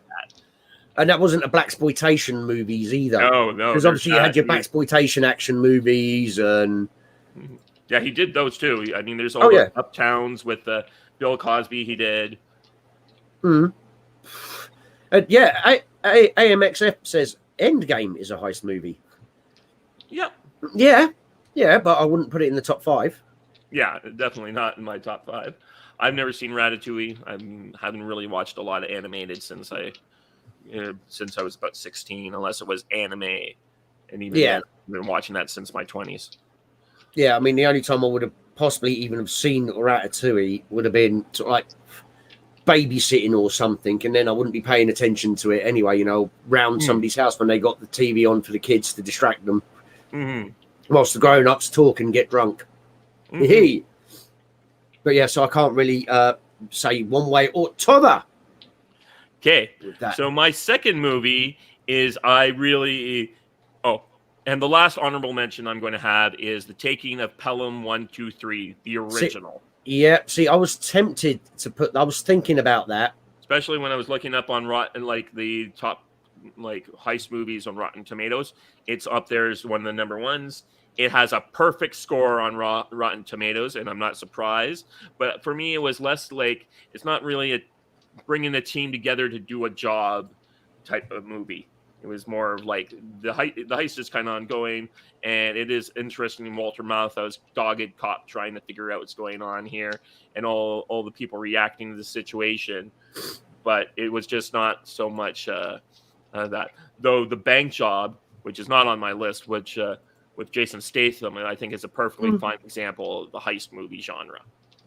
And that wasn't a blaxploitation movies either. No, because obviously you had your blaxploitation action movies, and yeah, he did those too. I mean, there's Uptowns with Bill Cosby. He did. And yeah, AMXF says Endgame is a heist movie. Yep. Yeah, but I wouldn't put it in the top 5. Yeah, definitely not in my top 5. I've never seen Ratatouille. I haven't really watched a lot of animated since I was about 16, unless it was anime. And even then, I've been watching that since my 20s. Yeah, I mean, the only time I would have possibly even have seen Ratatouille would have been sort of like babysitting or something, and then I wouldn't be paying attention to it anyway, round somebody's house when they got the TV on for the kids to distract them. Mm-hmm. Whilst the grown-ups talk and get drunk. Mm-hmm. But yeah, so I can't really say one way or t'other. Okay, so my second movie is and the last honorable mention I'm going to have is The Taking of Pelham 123, the original. See, I was tempted to I was thinking about that. Especially when I was looking up on the top heist movies on Rotten Tomatoes. It's up there as one of the number ones. It has a perfect score on Rotten Tomatoes, and I'm not surprised. But for me, it was less like, it's not really bringing a team together to do a job type of movie. It was more of like the heist is kind of ongoing, and it is interesting. Walter Matthau's dogged cop trying to figure out what's going on here, and all the people reacting to the situation. But it was just not so much that. Though the bank job, which is not on my list, which with Jason Statham, I think is a perfectly fine example of the heist movie genre.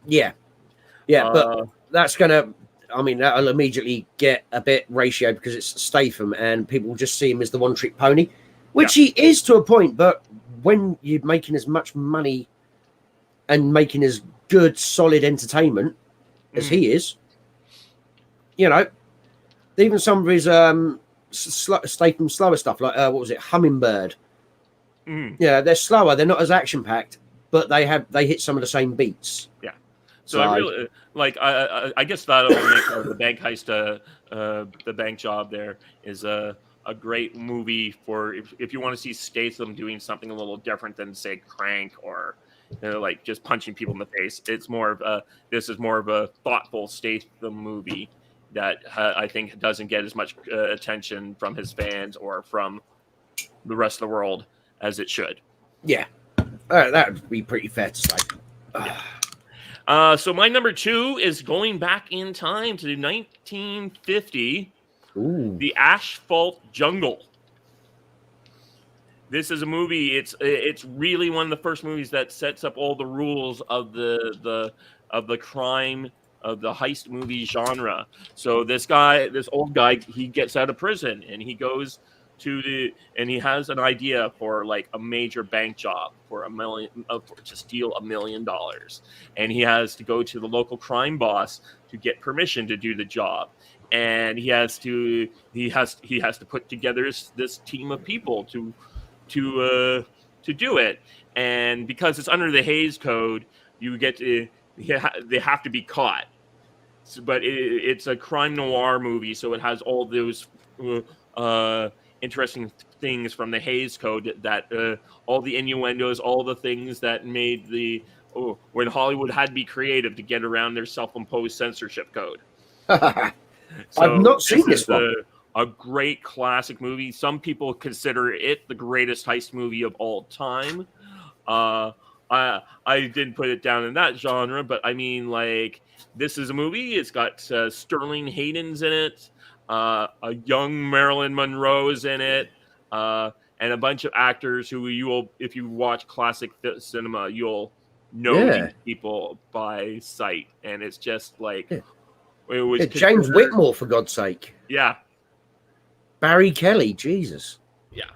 Yeah, but that's gonna. I mean, that'll immediately get a bit ratio because it's Statham, and people will just see him as the one-trick pony, which he is to a point. But when you're making as much money and making as good, solid entertainment as he is, even some of his Statham slower stuff, like what was it, Hummingbird? Yeah, they're slower. They're not as action-packed, but they hit some of the same beats. Yeah. So I really I guess that'll make the Bank Heist, the bank job there is a great movie for if you want to see Statham doing something a little different than say Crank or like just punching people in the face. It's more of this is more of a thoughtful Statham movie that I think doesn't get as much attention from his fans or from the rest of the world as it should. Yeah, that would be pretty fair to say. Yeah. So my number 2 is going back in time to 1950. The Asphalt Jungle. This is a movie. It's really one of the first movies that sets up all the rules of the crime of the heist movie genre. So this old guy, he gets out of prison and he goes and he has an idea for like a major bank job for to steal $1 million, and he has to go to the local crime boss to get permission to do the job, and he has to put together this team of people to do it, and because it's under the Hays Code, they have to be caught. But it's a crime noir movie, so it has all those interesting things from the Hays Code, that all the innuendos, all the things that made when Hollywood had to be creative to get around their self-imposed censorship code. So I've not seen this one. A great classic movie. Some people consider it the greatest heist movie of all time. I didn't put it down in that genre, but I mean, like, this is a movie. It's got Sterling Hayden's in it, a young Marilyn Monroe's in it, and a bunch of actors who if you watch classic cinema, you'll know these people by sight. And it's just like, it was James Whitmore, for God's sake. Yeah. Barry Kelly, Jesus. Yeah.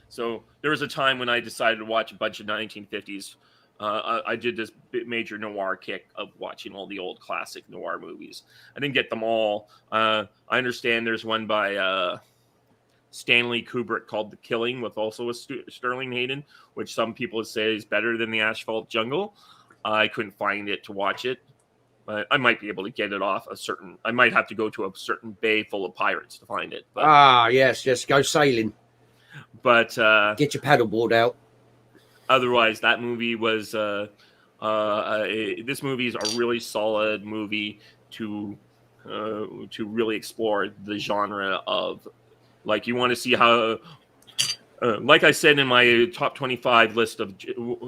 So there was a time when I decided to watch a bunch of 1950s. I did this major noir kick of watching all the old classic noir movies. I didn't get them all. I understand there's one by Stanley Kubrick called The Killing, with also a Sterling Hayden, which some people say is better than the Asphalt Jungle. I couldn't find it to watch it. But I might be able to get it off I might have to go to a certain bay full of pirates to find it. But, yes, go sailing. But get your paddleboard out. Otherwise, that movie was this movie is a really solid movie to really explore the genre of, like, you want to see how, like I said in my top 25 list of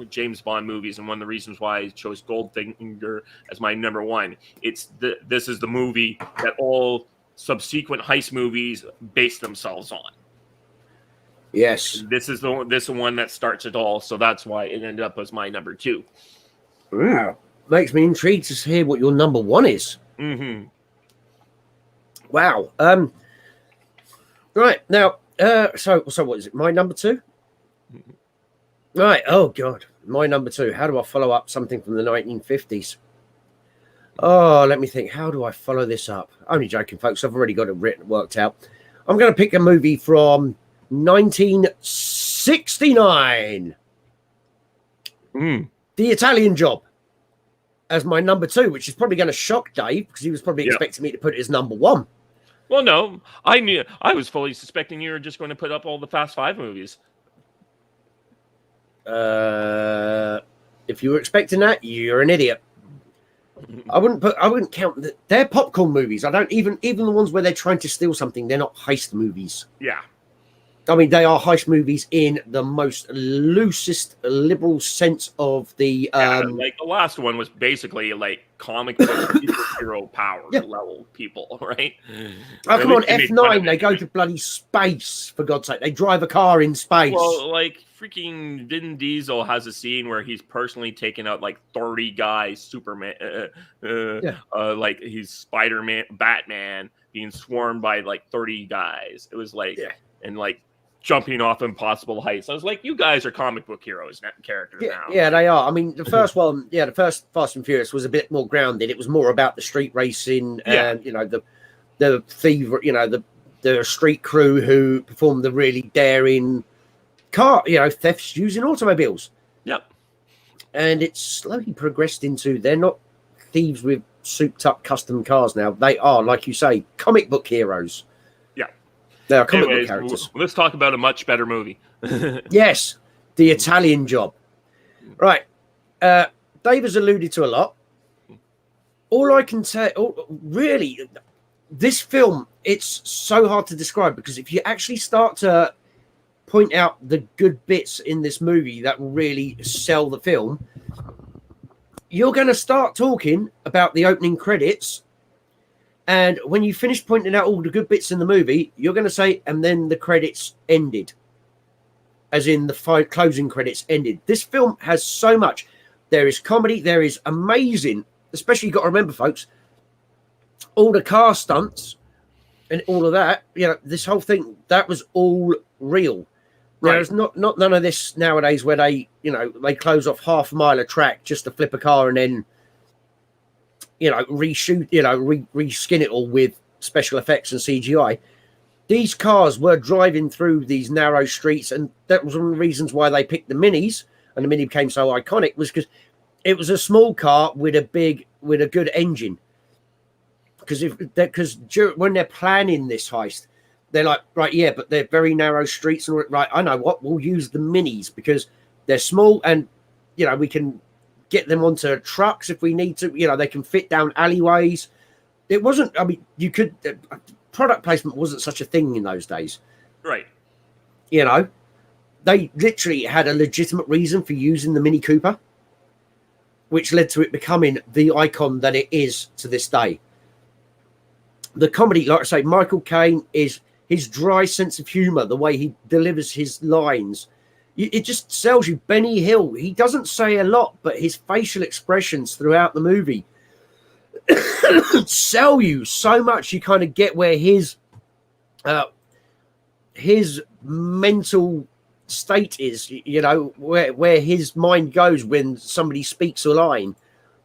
James Bond movies, and one of the reasons why I chose Goldfinger as my number one, this is the movie that all subsequent heist movies base themselves on. Yes, this is the one that starts it all, so that's why it ended up as my number 2. Wow, makes me intrigued to hear what your number 1 is. Mm-hmm. Wow. Right now, so what is it? My number 2. Right. Oh God, my number 2. How do I follow up something from the 1950s? Oh, let me think. How do I follow this up? Only joking, folks. I've already got it worked out. I'm going to pick a movie from 1969. The Italian Job as my number 2, which is probably going to shock Dave, because he was probably expecting me to put it as number 1. Well, no, I was fully suspecting you were just going to put up all the Fast 5 movies. If you were expecting that, you're an idiot. I wouldn't count that. They're popcorn movies. I don't even the ones where they're trying to steal something. They're not heist movies. Yeah. I mean, they are heist movies in the most loosest liberal sense of the. Like the last one was basically like comic book superhero power level people, right? Oh, come on, F9, they go to bloody space, for God's sake. They drive a car in space. Well, like freaking Vin Diesel has a scene where he's personally taken out like 30 guys, Superman, like he's Spider-Man, Batman, being swarmed by like 30 guys. It was like, and like jumping off impossible heights. I was like, you guys are comic book heroes, characters now. Yeah, they are. I mean, the first one, the first Fast and Furious was a bit more grounded. It was more about the street racing and, the thief, the street crew who performed the really daring car, thefts using automobiles. Yep. And it's slowly progressed into, they're not thieves with souped up custom cars now. They are, like you say, comic book heroes. They are comic book characters. Let's talk about a much better movie. Yes, The Italian Job. Right. Dave has alluded to a lot. All I can tell, really, this film, it's so hard to describe, because if you actually start to point out the good bits in this movie that will really sell the film, you're going to start talking about the opening credits. And when you finish pointing out all the good bits in the movie, you're going to say, and then the credits ended. As in the closing credits ended. This film has so much. There is comedy. There is amazing. Especially, you've got to remember, folks, all the car stunts and all of that, this whole thing, that was all real. Right. There's not none of this nowadays where they close off half a mile of track just to flip a car and then reshoot, reskin it all with special effects and CGI. These cars were driving through these narrow streets, and that was one of the reasons why they picked the Minis, and the Mini became so iconic, was because it was a small car with a good engine. Because when they're planning this heist, they're like, right, yeah, but they're very narrow streets. And right, I know what, we'll use the minis because they're small and, you know, we can get them onto trucks if we need to. You know, they can fit down alleyways. It wasn't, I mean, you could, product placement wasn't such a thing in those days. Right. You know, they literally had a legitimate reason for using the Mini Cooper, which led to it becoming the icon that it is to this day. The comedy, like I say, Michael Caine is his dry sense of humor, the way he delivers his lines. It just sells you. Benny Hill, he doesn't say a lot, but his facial expressions throughout the movie sell you so much. You kind of get where his mental state is, you know, where his mind goes when somebody speaks a line.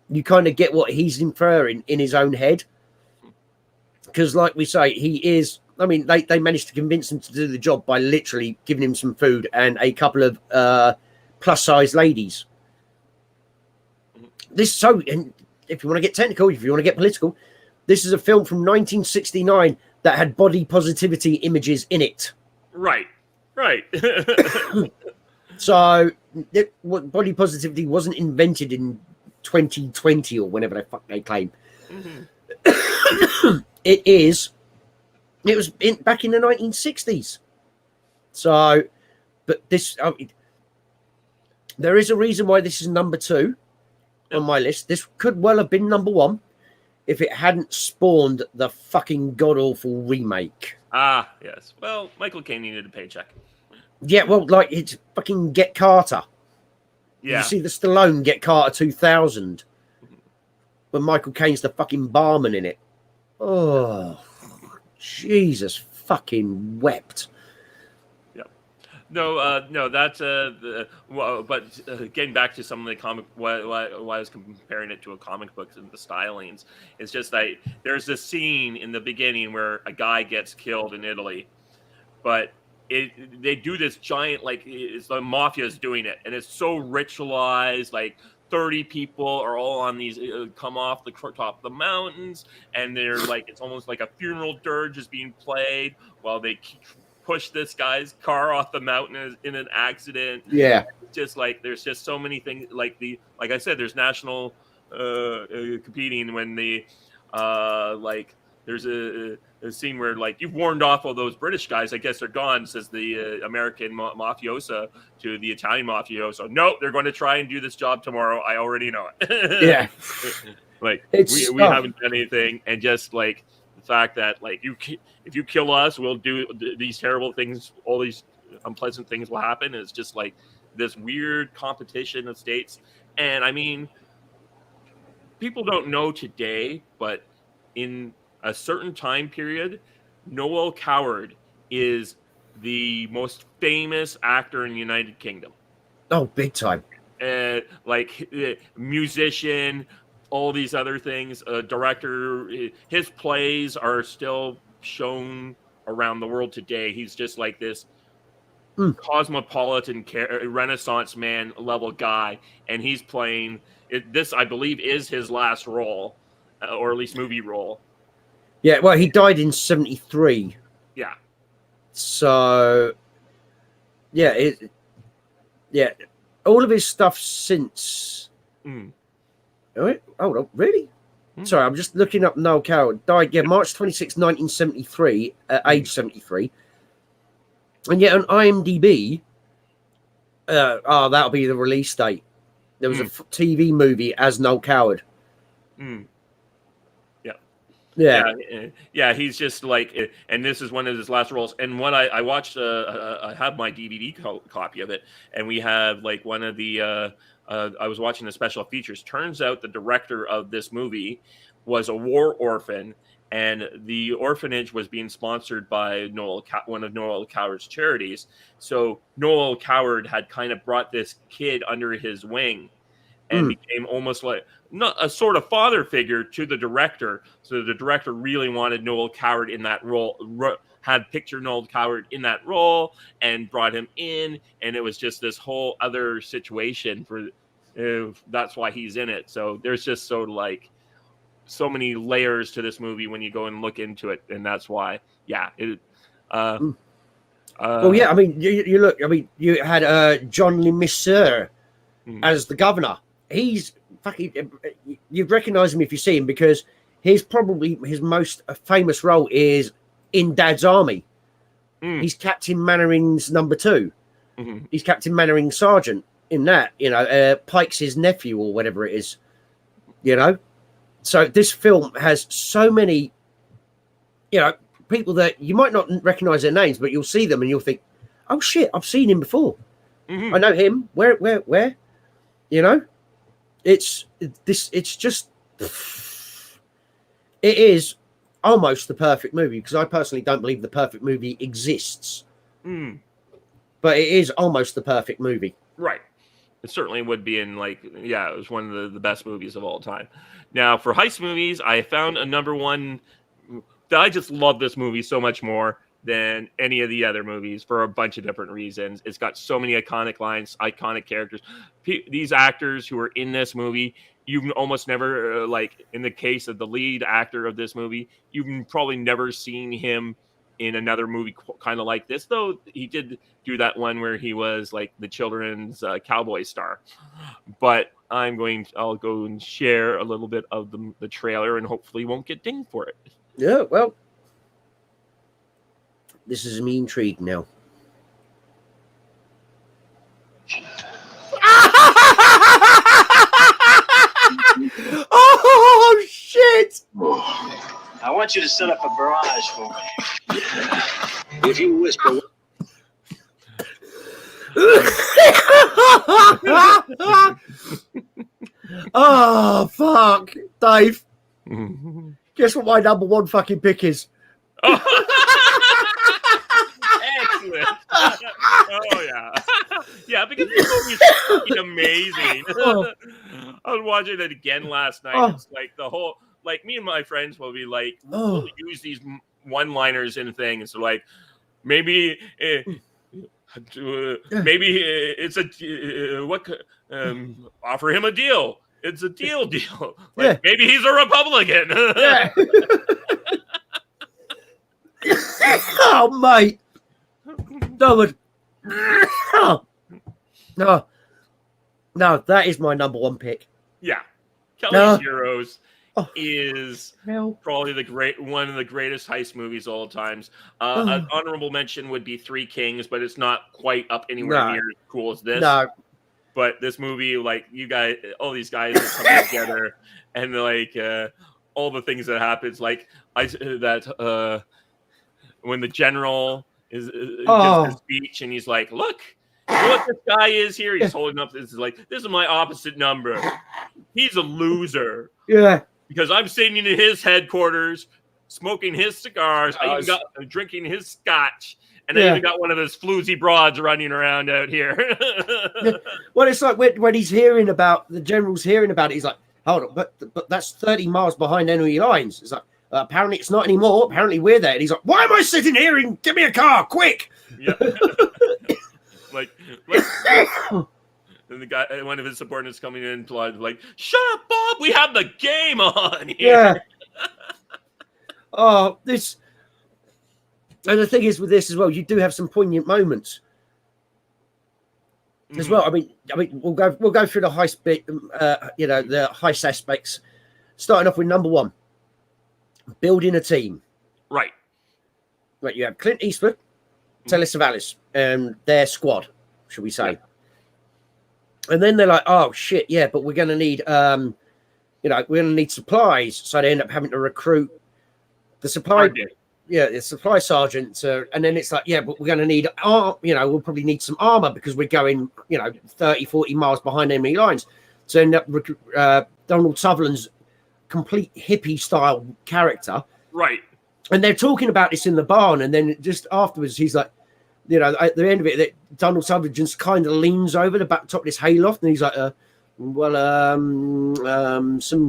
You kind of get what he's inferring in his own head. Because, like we say, he is. I mean, they managed to convince him to do the job by literally giving him some food and a couple of plus-size ladies. And if you want to get technical, if you want to get political, this is a film from 1969 that had body positivity images in it. Right. So, body positivity wasn't invented in 2020 or whenever the fuck they claim. Mm-hmm. It was back in the 1960s. So, but this, I mean, there is a reason why this is number 2 on my list. This could well have been number 1 if it hadn't spawned the fucking god-awful remake. Ah, yes. Well, Michael Caine needed a paycheck. Yeah, well, like, it's fucking Get Carter. Yeah. You see the Stallone Get Carter 2000 when Michael Caine's the fucking barman in it. Oh, Jesus fucking wept. Yeah. No, that's but getting back to some of the comic, why I was comparing it to a comic book and the stylings, it's just that there's this scene in the beginning where a guy gets killed in Italy, but they do this giant, like, it's the mafia's doing it, and it's so ritualized, like 30 people are all on these come off the top of the mountains, and they're like, it's almost like a funeral dirge is being played while they push this guy's car off the mountain in an accident. Yeah, just like there's just so many things, like I said, there's national competing when the like there's a scene where, like, you've warned off all those British guys, I guess they're gone, says the American mafiosa to the Italian mafioso. Nope, they're going to try and do this job tomorrow. I already know it. Yeah. Like, we haven't done anything. And just, like, the fact that, like, if you kill us, we'll do these terrible things, all these unpleasant things will happen. It's just, like, this weird competition of states. And, I mean, people don't know today, but in a certain time period, Noel Coward is the most famous actor in the United Kingdom. Oh, big time. Like, musician, all these other things, director. His plays are still shown around the world today. He's just like this cosmopolitan Renaissance man level guy, and he's playing this, I believe, is his last role, or at least movie role. Yeah, well, he died in 1973. Yeah. So, yeah, all of his stuff since. Oh, hold on, really? Sorry, I'm just looking up. Noel Coward died, March 26, 1973, at age 73. And yet on IMDb, that'll be the release date. There was a TV movie as Noel Coward. Yeah, he's just like, and this is one of his last roles. And when I watched, I have my DVD copy of it, and we have, like, one of the, I was watching the special features. Turns out the director of this movie was a war orphan, and the orphanage was being sponsored by one of Noel Coward's charities. So Noel Coward had kind of brought this kid under his wing and became almost like not a sort of father figure to the director. So the director really wanted Noel Coward in that role, had pictured Noel Coward in that role and brought him in. And it was just this whole other situation for that's why he's in it. So there's just sort of like so many layers to this movie when you go and look into it. And that's why, Well, yeah, I mean, you look. I mean, you had John Le Mesurier as the governor. He's fucking. You'd recognise him if you see him because he's probably his most famous role is in Dad's Army. He's Captain Mannering's number 2. He's Captain Mannering's sergeant in that. You know, Pike's his nephew or whatever it is. You know, so this film has so many. You know, people that you might not recognise their names, but you'll see them and you'll think, "Oh shit, I've seen him before. I know him. Where? You know, it's just. It is almost the perfect movie because I personally don't believe the perfect movie exists. But it is almost the perfect movie. Right. It certainly would be it was one of the best movies of all time. Now, for heist movies, I found a number one that I just love this movie so much more than any of the other movies for a bunch of different reasons. It's got so many iconic lines, iconic characters. These actors who are in this movie, you've almost never, in the case of the lead actor of this movie, you've probably never seen him in another movie kind of like this, though he did do that one where he was like the children's cowboy star. But I'll go and share a little bit of the trailer and hopefully won't get dinged for it. Yeah, well, this is me intrigued now. Oh, shit! I want you to set up a barrage for me. If you whisper... Oh, fuck. Dave. Guess what my number one fucking pick is? Excellent. Oh, yeah. Yeah, because this movie's fucking amazing. I was watching it again last night. It's like the whole... Like, me and my friends will be like, we'll use these one-liners and things. So, like, maybe it's offer him a deal. It's a deal. Like, maybe he's a Republican. Yeah. Oh, mate. No, that is my number one pick. Yeah. Kelly's Heroes is probably one of the greatest heist movies of all times. An honorable mention would be Three Kings, but it's not quite up anywhere near as cool as this. No. But this movie, like, you guys, all these guys are coming together, and like all the things that happens, like when the general gives his speech, and he's like, "Look, you know what this guy is here? He's holding up. This is my opposite number. He's a loser. Yeah, because I'm sitting in his headquarters, smoking his cigars. I even got drinking his scotch." And I even got one of those floozy broads running around out here. Well, it's like when he's hearing about, the general's hearing about it, he's like, hold on, but that's 30 miles behind enemy lines. It's like, apparently it's not anymore. Apparently we're there. And he's like, why am I sitting here? And give me a car, quick. Yeah. like and the guy, one of his subordinates coming in, like, shut up, Bob. We have the game on here. Yeah. And the thing is with this as well, you do have some poignant moments as well. I mean, we'll go through the heist bit, the heist aspects. Starting off with number one, building a team. Right. You have Clint Eastwood, Telly Savalas, and their squad, should we say? Yeah. And then they're like, "Oh shit, yeah, but we're going to need, we're going to need supplies." So they end up having to recruit the supply. Yeah, the supply sergeant, and then it's like, yeah, but we're going to need, we'll probably need some armor because we're going, 30, 40 miles behind enemy lines. So end up Donald Sutherland's complete hippie style character, right? And they're talking about this in the barn, and then just afterwards, he's like, at the end of it, that Donald Sutherland just kind of leans over the back top of this hayloft, and he's like, some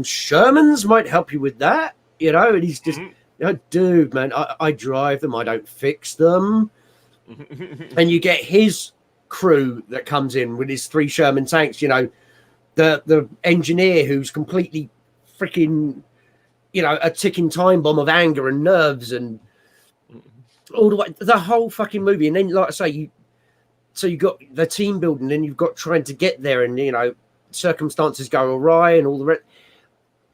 Shermans might help you with that, and he's just. Dude, man, I drive them. I don't fix them. And you get his crew that comes in with his 3 Sherman tanks. The engineer who's completely freaking, a ticking time bomb of anger and nerves, and all the way, the whole fucking movie, and then like I say, you got the team building, and you've got trying to get there, and circumstances go awry, and all the rest.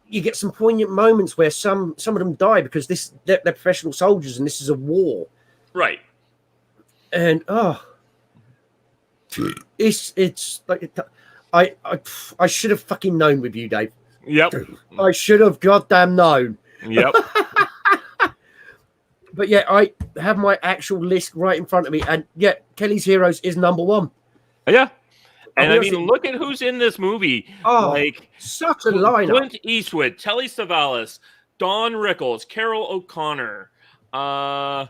You get some poignant moments where some of them die because they're professional soldiers, and this is a war, right? And it's like I should have fucking known with you, Dave. Yep, I should have goddamn known. Yep. But yeah, I have my actual list right in front of me, and yeah, Kelly's Heroes is number one. Yeah, and I mean, look at who's in this movie. Oh, like such a lineup: Clint Eastwood, Telly Savalas, Don Rickles, Carol O'Connor, Donald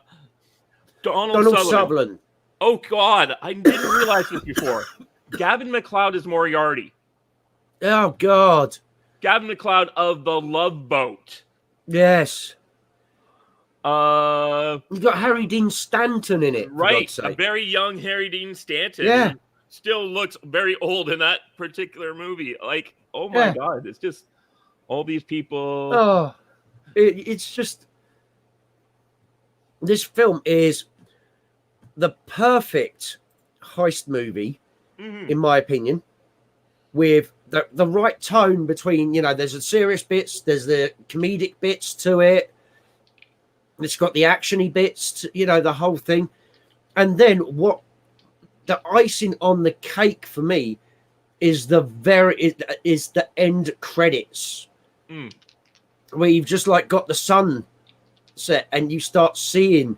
Sutherland. Oh God, I didn't realize this before. Gavin MacLeod is Moriarty. Oh God, Gavin MacLeod of The Love Boat. Yes. You've got Harry Dean Stanton in it, right? A very young Harry Dean Stanton. Yeah, still looks very old in that particular movie. Like, oh my God, it's just all these people. Oh, it's just, this film is the perfect heist movie, in my opinion, with the right tone between, there's the serious bits, there's the comedic bits to it. It's got the actiony bits, the whole thing. And then what the icing on the cake for me is the end credits, where you've just like got the sun set and you start seeing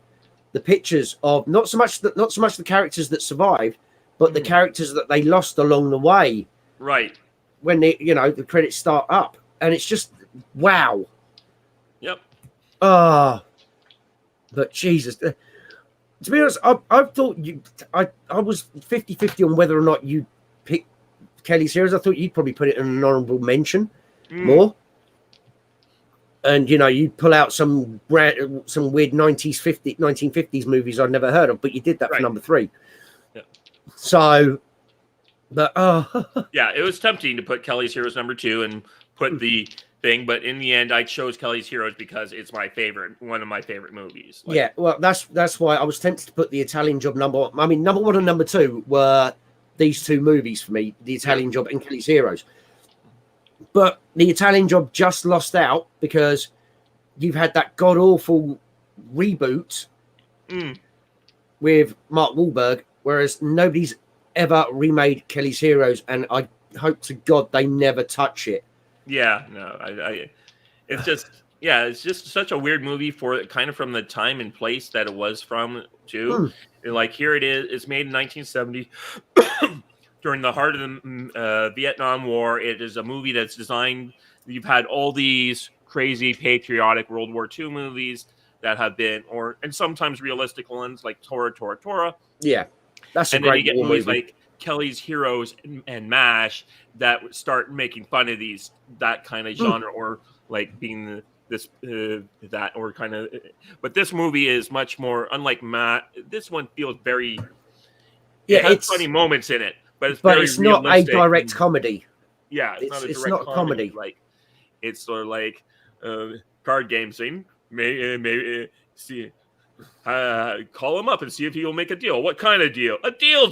the pictures of not so much the characters that survived, but the characters that they lost along the way. Right. When the credits start up, and it's just wow. Yep. But Jesus, to be honest, I thought I was 50-50 on whether or not you picked Kelly's Heroes. I thought you'd probably put it in an honorable mention more. And, you'd pull out some weird 1950s movies I'd never heard of, but you did that for number 3. Yeah. So, but, yeah, it was tempting to put Kelly's Heroes number 2 and put the thing, but in the end I chose Kelly's Heroes because it's one of my favorite movies. Yeah, well, that's why I was tempted to put the Italian Job number 1. I mean, number 1 and number 2 were these two movies for me, the Italian Job and Kelly's Heroes. But the Italian Job just lost out because you've had that god-awful reboot with Mark Wahlberg, whereas nobody's ever remade Kelly's Heroes, and I hope to God they never touch it. Yeah, no, it's just such a weird movie for kind of from the time and place that it was from too. Like here it is, it's made in 1970 during the heart of the Vietnam War. It is a movie that's designed. You've had all these crazy patriotic World War II movies that have been, and sometimes realistic ones like Tora. Yeah, that's and a great then you get movies movie. like Kelly's Heroes and MASH that start making fun of that kind of genre, or like being that, or kind of. But this movie is much more unlike Matt. This one feels very. It has funny moments in it, but it's not a direct comedy. Yeah, it's not a direct comedy. Like it's sort of like card game scene. Maybe see. Call him up and see if he'll make a deal. What kind of deal? A deal.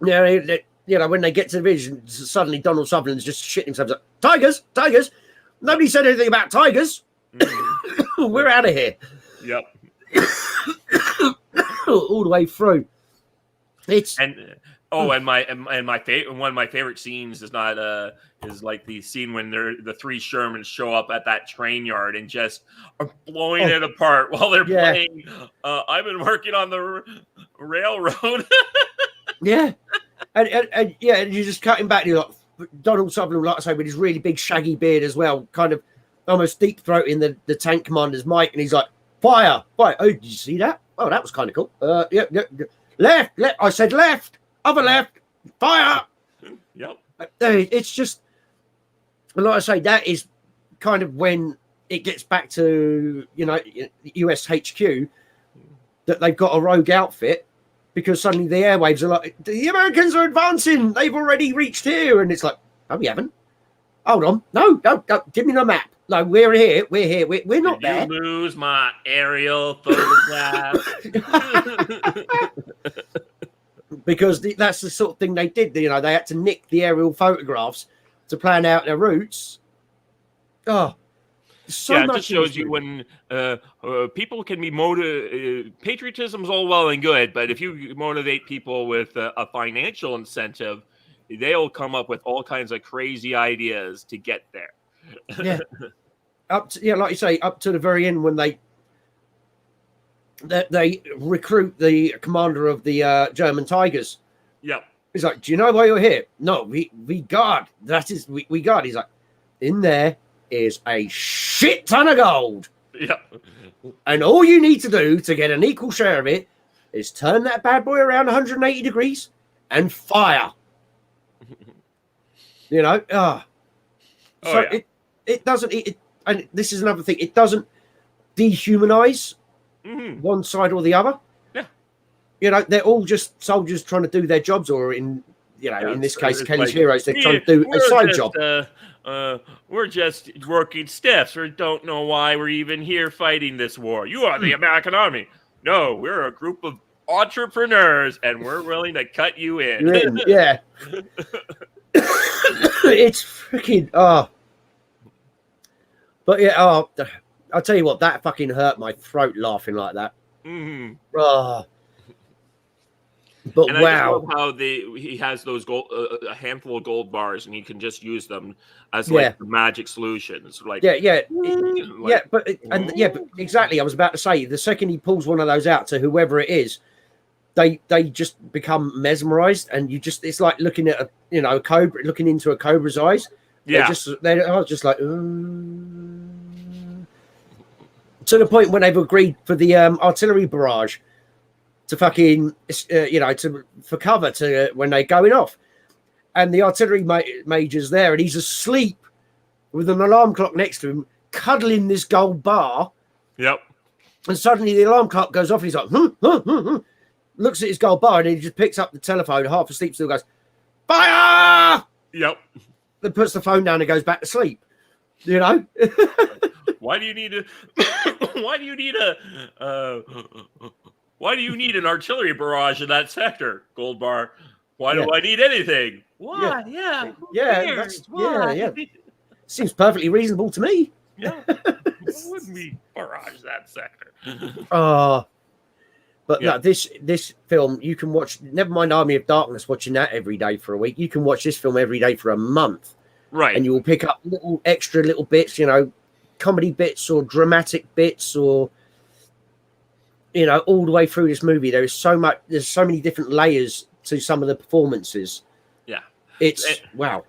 Like, yeah. When they get to the vision, suddenly Donald Sutherland's just shitting himself. Like, tigers. Nobody said anything about tigers. We're out of here. Yep. All the way through. And my favorite, one of my favorite scenes is like the scene when the three Shermans show up at that train yard and just are blowing it apart while they're playing. I've been working on the railroad. Yeah, and you're just cutting back. You're like Donald Sutherland, like I say, with his really big shaggy beard as well, kind of almost deep throating the tank commander's mic, and he's like, "Fire! Oh, did you see that? Oh, that was kind of cool. Yeah. Left. I said left. Other left. Fire!" Yep. It's just, like I say, that is kind of when it gets back to US HQ that they've got a rogue outfit, because suddenly the airwaves are like, the Americans are advancing. They've already reached here, and it's like, no, we haven't. Hold on, no, give me the map. Like, we're here. We're not Did there. you lose my aerial photograph? Because that's the sort of thing they did. You know, they had to nick the aerial photographs to plan out their routes. Oh, so yeah, it much just shows you when people can be patriotism's all well and good, but if you motivate people with a financial incentive, they'll come up with all kinds of crazy ideas to get there. Yeah, like you say, up to the very end when they recruit the commander of the German Tigers. Yep. He's like, do you know why you're here? No, we guard. That is, we guard. He's like, in there is a shit ton of gold. Yep. And all you need to do to get an equal share of it is turn that bad boy around 180 degrees and fire. You know? So yeah. it doesn't, and this is another thing, it doesn't dehumanize one side or the other. Yeah. You know, they're all just soldiers trying to do their jobs, or in this case, Kelly's heroes, they're trying to do a side job. We're just working stiffs, or don't know why we're even here fighting this war. You are the American Army. No, we're a group of entrepreneurs, and we're willing to cut you in. Yeah. It's freaking but yeah, I'll tell you what, that fucking hurt my throat laughing like that. But and wow, I just love how he has those gold, a handful of gold bars, and he can just use them as like the magic solutions. Like but exactly. I was about to say, the second he pulls one of those out to whoever it is, they just become mesmerized, and it's like looking at a cobra, looking into a cobra's eyes. Yeah, they're just like to the point when they've agreed for the artillery barrage to fucking for cover to when they're going off, and the artillery major's there, and he's asleep with an alarm clock next to him, cuddling this gold bar. Yep. And suddenly the alarm clock goes off, and he's like, looks at his gold bar, and he just picks up the telephone, half asleep, still goes, fire! Yep. Then puts the phone down and goes back to sleep. You know? Why do you need an artillery barrage in that sector, Gold Bar? Why do I need anything? Why? Yeah. Seems perfectly reasonable to me. Yeah. Why wouldn't we barrage that sector? But no, this film you can watch. Never mind Army of Darkness, watching that every day for a week. You can watch this film every day for a month, right? And you will pick up little bits, comedy bits or dramatic bits, or all the way through this movie. There's so many different layers to some of the performances. Yeah, wow.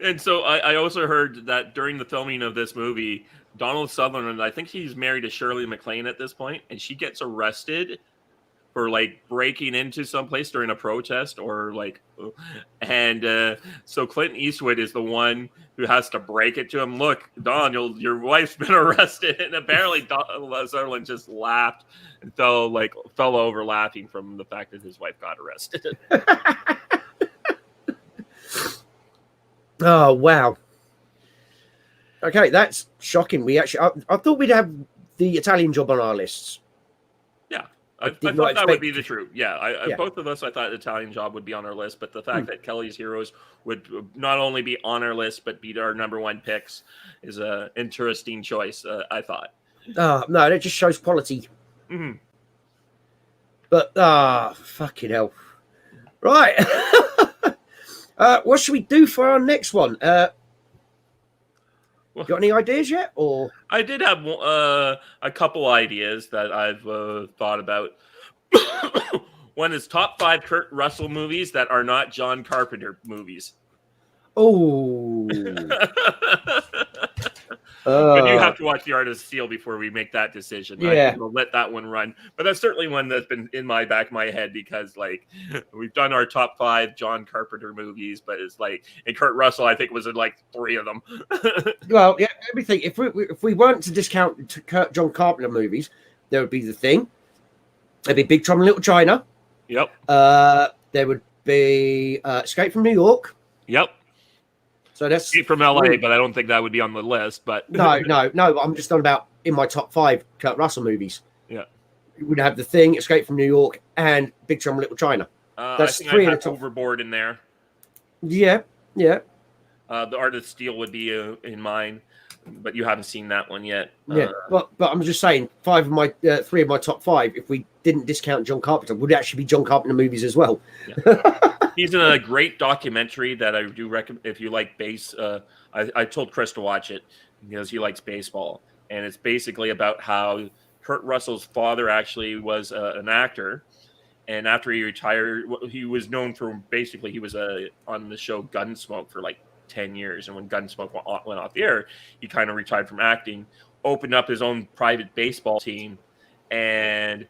And so I also heard that during the filming of this movie, Donald Sutherland, I think he's married to Shirley MacLaine at this point, and she gets arrested for like breaking into someplace during a protest so Clint Eastwood is the one who has to break it to him. Look, Don, your wife's been arrested. And apparently Donald Sutherland just laughed and fell over laughing from the fact that his wife got arrested. Oh, wow. Okay, that's shocking. I thought we'd have the Italian Job on our lists. Yeah, I thought that would be the truth. Yeah, both of us, I thought Italian Job would be on our list, but the fact that Kelly's Heroes would not only be on our list, but be our number one picks is an interesting choice, I thought. No, that just shows quality. Mm-hmm. But, fucking hell. Right. What should we do for our next one? Got any ideas yet? Or I did have a couple ideas that I've thought about. One is top 5 Kurt Russell movies that are not John Carpenter movies. Oh. But you have to watch The Art of Steel before we make that decision. Yeah. We'll let that one run. But that's certainly one that's been in my back of my head because, we've done our top 5 John Carpenter movies, but it's and Kurt Russell, I think, was in 3 of them. Well, yeah, everything. If we weren't to discount John Carpenter movies, there would be The Thing. There'd be Big Trouble in Little China. Yep. There would be Escape from New York. Yep. So that's Escape from LA, but I don't think that would be on the list. But no. I'm just on about in my top 5 Kurt Russell movies. Yeah, you would have The Thing, Escape from New York, and Big Trouble in Little China. That's I think 3 I of the top. Overboard in there. Yeah. The Art of Steel would be in mine, but you haven't seen that one yet. Yeah, but I'm just saying, 3 of my top 5, if we didn't discount John Carpenter, would actually be John Carpenter movies as well. Yeah. He's in a great documentary that I do recommend if you like base. I told Chris to watch it because he likes baseball, and it's basically about how Kurt Russell's father actually was an actor, and after he retired, he was known for he was on the show Gunsmoke for like 10 years, and when Gunsmoke went off the air, he kind of retired from acting, opened up his own private baseball team, and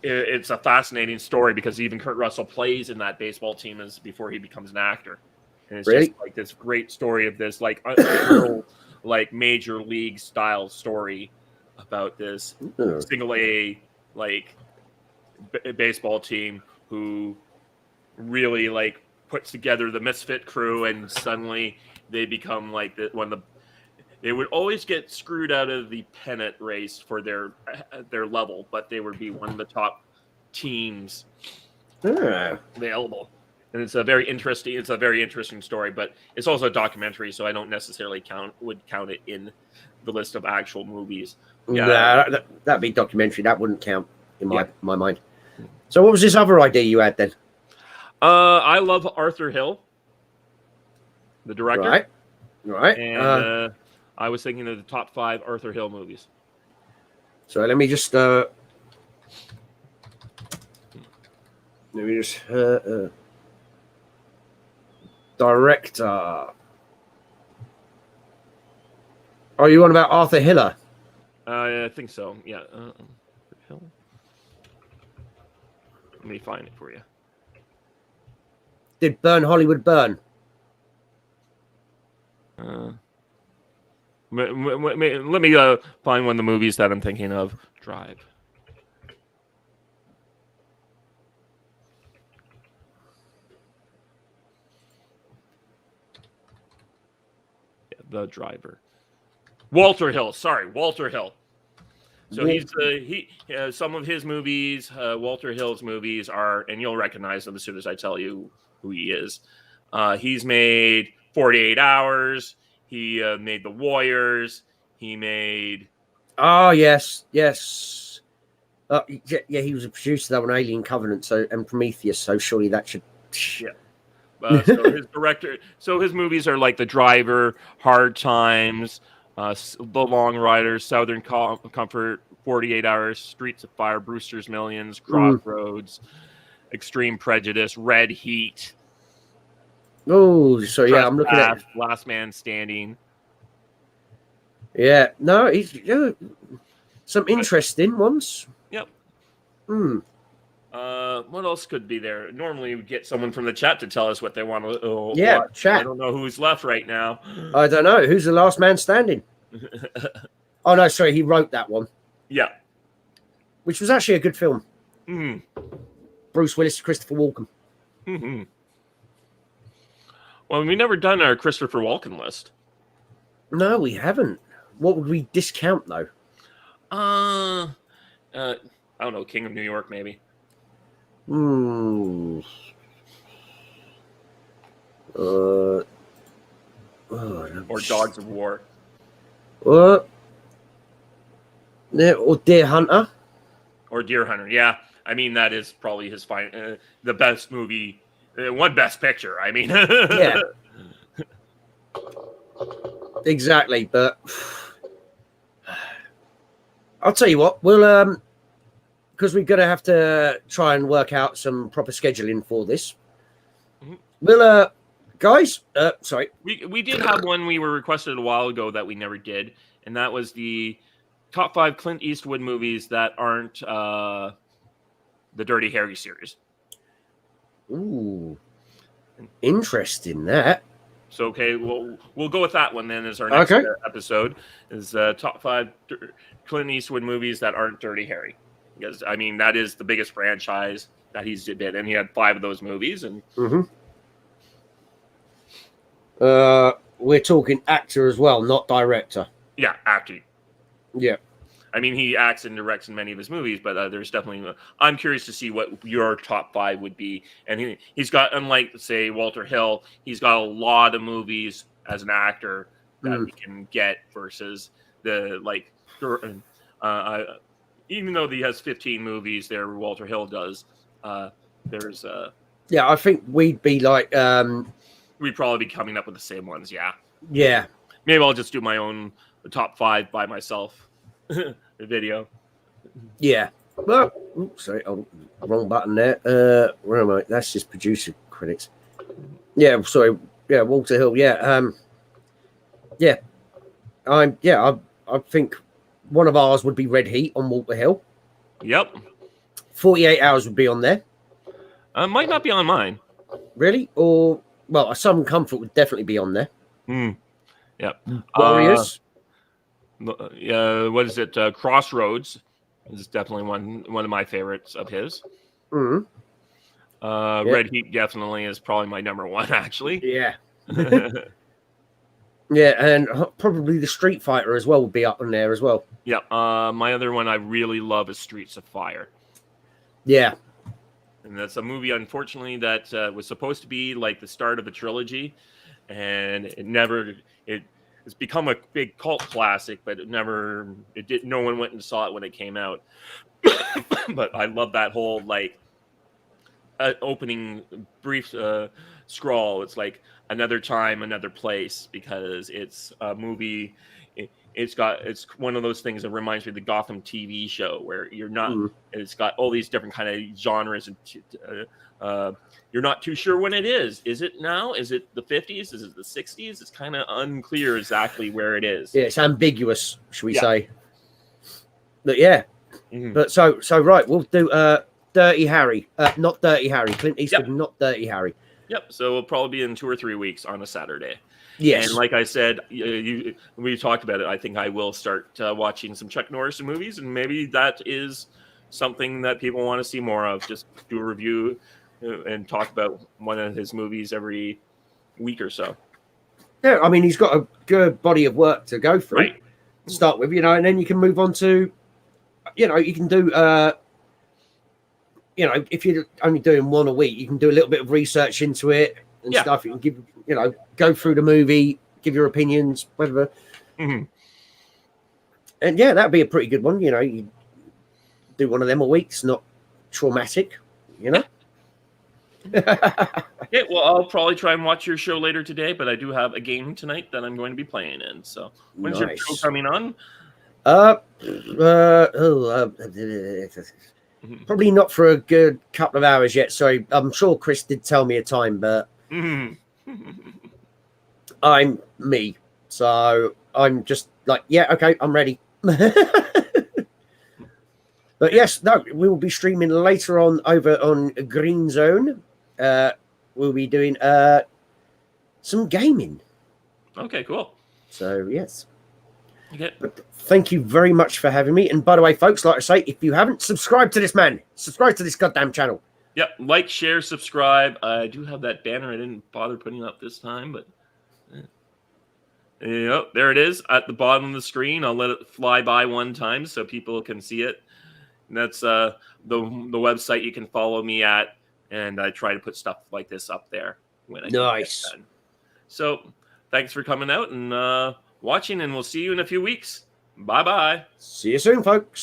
it's a fascinating story because even Kurt Russell plays in that baseball team before he becomes an actor, and it's just like this great story of this like like major league style story about this single A like baseball team who really like puts together the misfit crew, and suddenly they become like they would always get screwed out of the pennant race for their level, but they would be one of the top teams available. And it's a very interesting story, but it's also a documentary, so I don't necessarily count it in the list of actual movies. Yeah, that'd be documentary. That wouldn't count in my mind. So what was this other idea you had then? I love Arthur Hill, the director. Right. And I was thinking of the top 5 Arthur Hill movies. So let me just director. Are you on about Arthur Hiller? I think so. Yeah. Hill. Let me find it for you. Did Burn Hollywood Burn? Let me find one of the movies that I'm thinking of. Drive. Yeah, The Driver. Walter Hill. Sorry, Walter Hill. So some of his movies, Walter Hill's movies are, and you'll recognize them as soon as I tell you who he is. He's made 48 Hours. He made The Warriors. He made. Oh yes. He was a producer that on Alien Covenant, and Prometheus. So surely that should. Yeah. So his director. So his movies are like The Driver, Hard Times, The Long Riders, Southern Comfort, 48 Hours, Streets of Fire, Brewster's Millions, Crossroads, Extreme Prejudice, Red Heat. Oh, so yeah, I'm looking at Last Man Standing. Yeah, no, he's some interesting ones. Yep. What else could be there? Normally, we get someone from the chat to tell us what they want to watch. Chat. I don't know who's left right now. I don't know. Who's the last man standing? Oh, no, sorry. He wrote that one. Yeah. Which was actually a good film. Bruce Willis, Christopher Walken. Well, we've never done our Christopher Walken list. No, we haven't. What would we discount, though? I don't know. King of New York, maybe. Or Dogs of War. Or Deer Hunter. Or Deer Hunter, yeah. I mean, that is probably his the best movie. One Best Picture, I mean. Yeah. Exactly, but I'll tell you what, we'll because we're going to have to try and work out some proper scheduling for this. We'll guys, sorry. We did have one we were requested a while ago that we never did, and that was the top 5 Clint Eastwood movies that aren't the Dirty Harry series. Ooh, interesting that. So okay, we'll go with that one then as our next episode. Is top 5 Clint Eastwood movies that aren't Dirty Harry, because I mean that is the biggest franchise that he's been in. He had 5 of those movies, and We're talking actor as well, not director. Yeah, acting. Yeah. I mean, he acts and directs in many of his movies, but there's definitely. I'm curious to see what your top 5 would be. And he's got, unlike say Walter Hill, he's got a lot of movies as an actor that we can get versus the like. Even though he has 15 movies, there Walter Hill does. There's yeah, I think we'd be like we'd probably be coming up with the same ones. Yeah. Yeah. Maybe I'll just do my own top 5 by myself. Video. Yeah. Well, oops, sorry, wrong button there. Where am I? That's just producer credits. Yeah, sorry. Yeah, Walter Hill. Yeah. Yeah. I think one of ours would be Red Heat on Walter Hill. Yep. 48 Hours would be on there. Might not be on mine. Really? Or well, A Southern Comfort would definitely be on there. Yep. Warriors. What is it? Crossroads is definitely one of my favorites of his. Yep. Red Heat definitely is probably my number 1, actually. Yeah. Yeah, and probably the Street Fighter as well would be up on there as well. Yeah. My other one I really love is Streets of Fire. Yeah. And that's a movie, unfortunately, that was supposed to be like the start of a trilogy, and it's become a big cult classic, but no one went and saw it when it came out. But I love that whole like opening brief scroll. It's like another time, another place, because it's a movie. It's one of those things that reminds me of the Gotham TV show, where you're not. It's got all these different kind of genres, and you're not too sure when it is. Is it now? Is it the 50s? Is it the 60s? It's kind of unclear exactly where it is. Yeah, it's ambiguous, should we say? But yeah. But so right, we'll do Dirty Harry, not Dirty Harry. Clint Eastwood, not Dirty Harry. Yep. So it'll probably be in 2 or 3 weeks on a Saturday. Yes. And like I said, we talked about it. I think I will start watching some Chuck Norris movies, and maybe that is something that people want to see more of. Just do a review and talk about one of his movies every week or so. Yeah, I mean, he's got a good body of work to go through. Right. To start with, and then you can move on to, you can do, if you're only doing one a week, you can do a little bit of research into it and stuff. You can give, go through the movie, give your opinions, whatever. And yeah, that'd be a pretty good one. You do one of them a week. It's not traumatic, Yeah, well, I'll probably try and watch your show later today, but I do have a game tonight that I'm going to be playing in. So when's your show coming on? Probably not for a good couple of hours yet. Sorry, I'm sure Chris did tell me a time, but I'm me, so I'm just like, yeah, okay, I'm ready. But yes, no, we will be streaming later on over on Green Zone. We'll be doing some gaming. Okay, cool. So yes. Okay. But thank you very much for having me. And by the way, folks, like I say, if you haven't subscribed to this man, subscribe to this goddamn channel. Yep, like, share, subscribe. I do have that banner I didn't bother putting up this time, but there it is at the bottom of the screen. I'll let it fly by one time so people can see it. And that's the website you can follow me at, and I try to put stuff like this up there when I nice. Get done. So thanks for coming out and watching, and we'll see you in a few weeks. Bye-bye. See you soon, folks.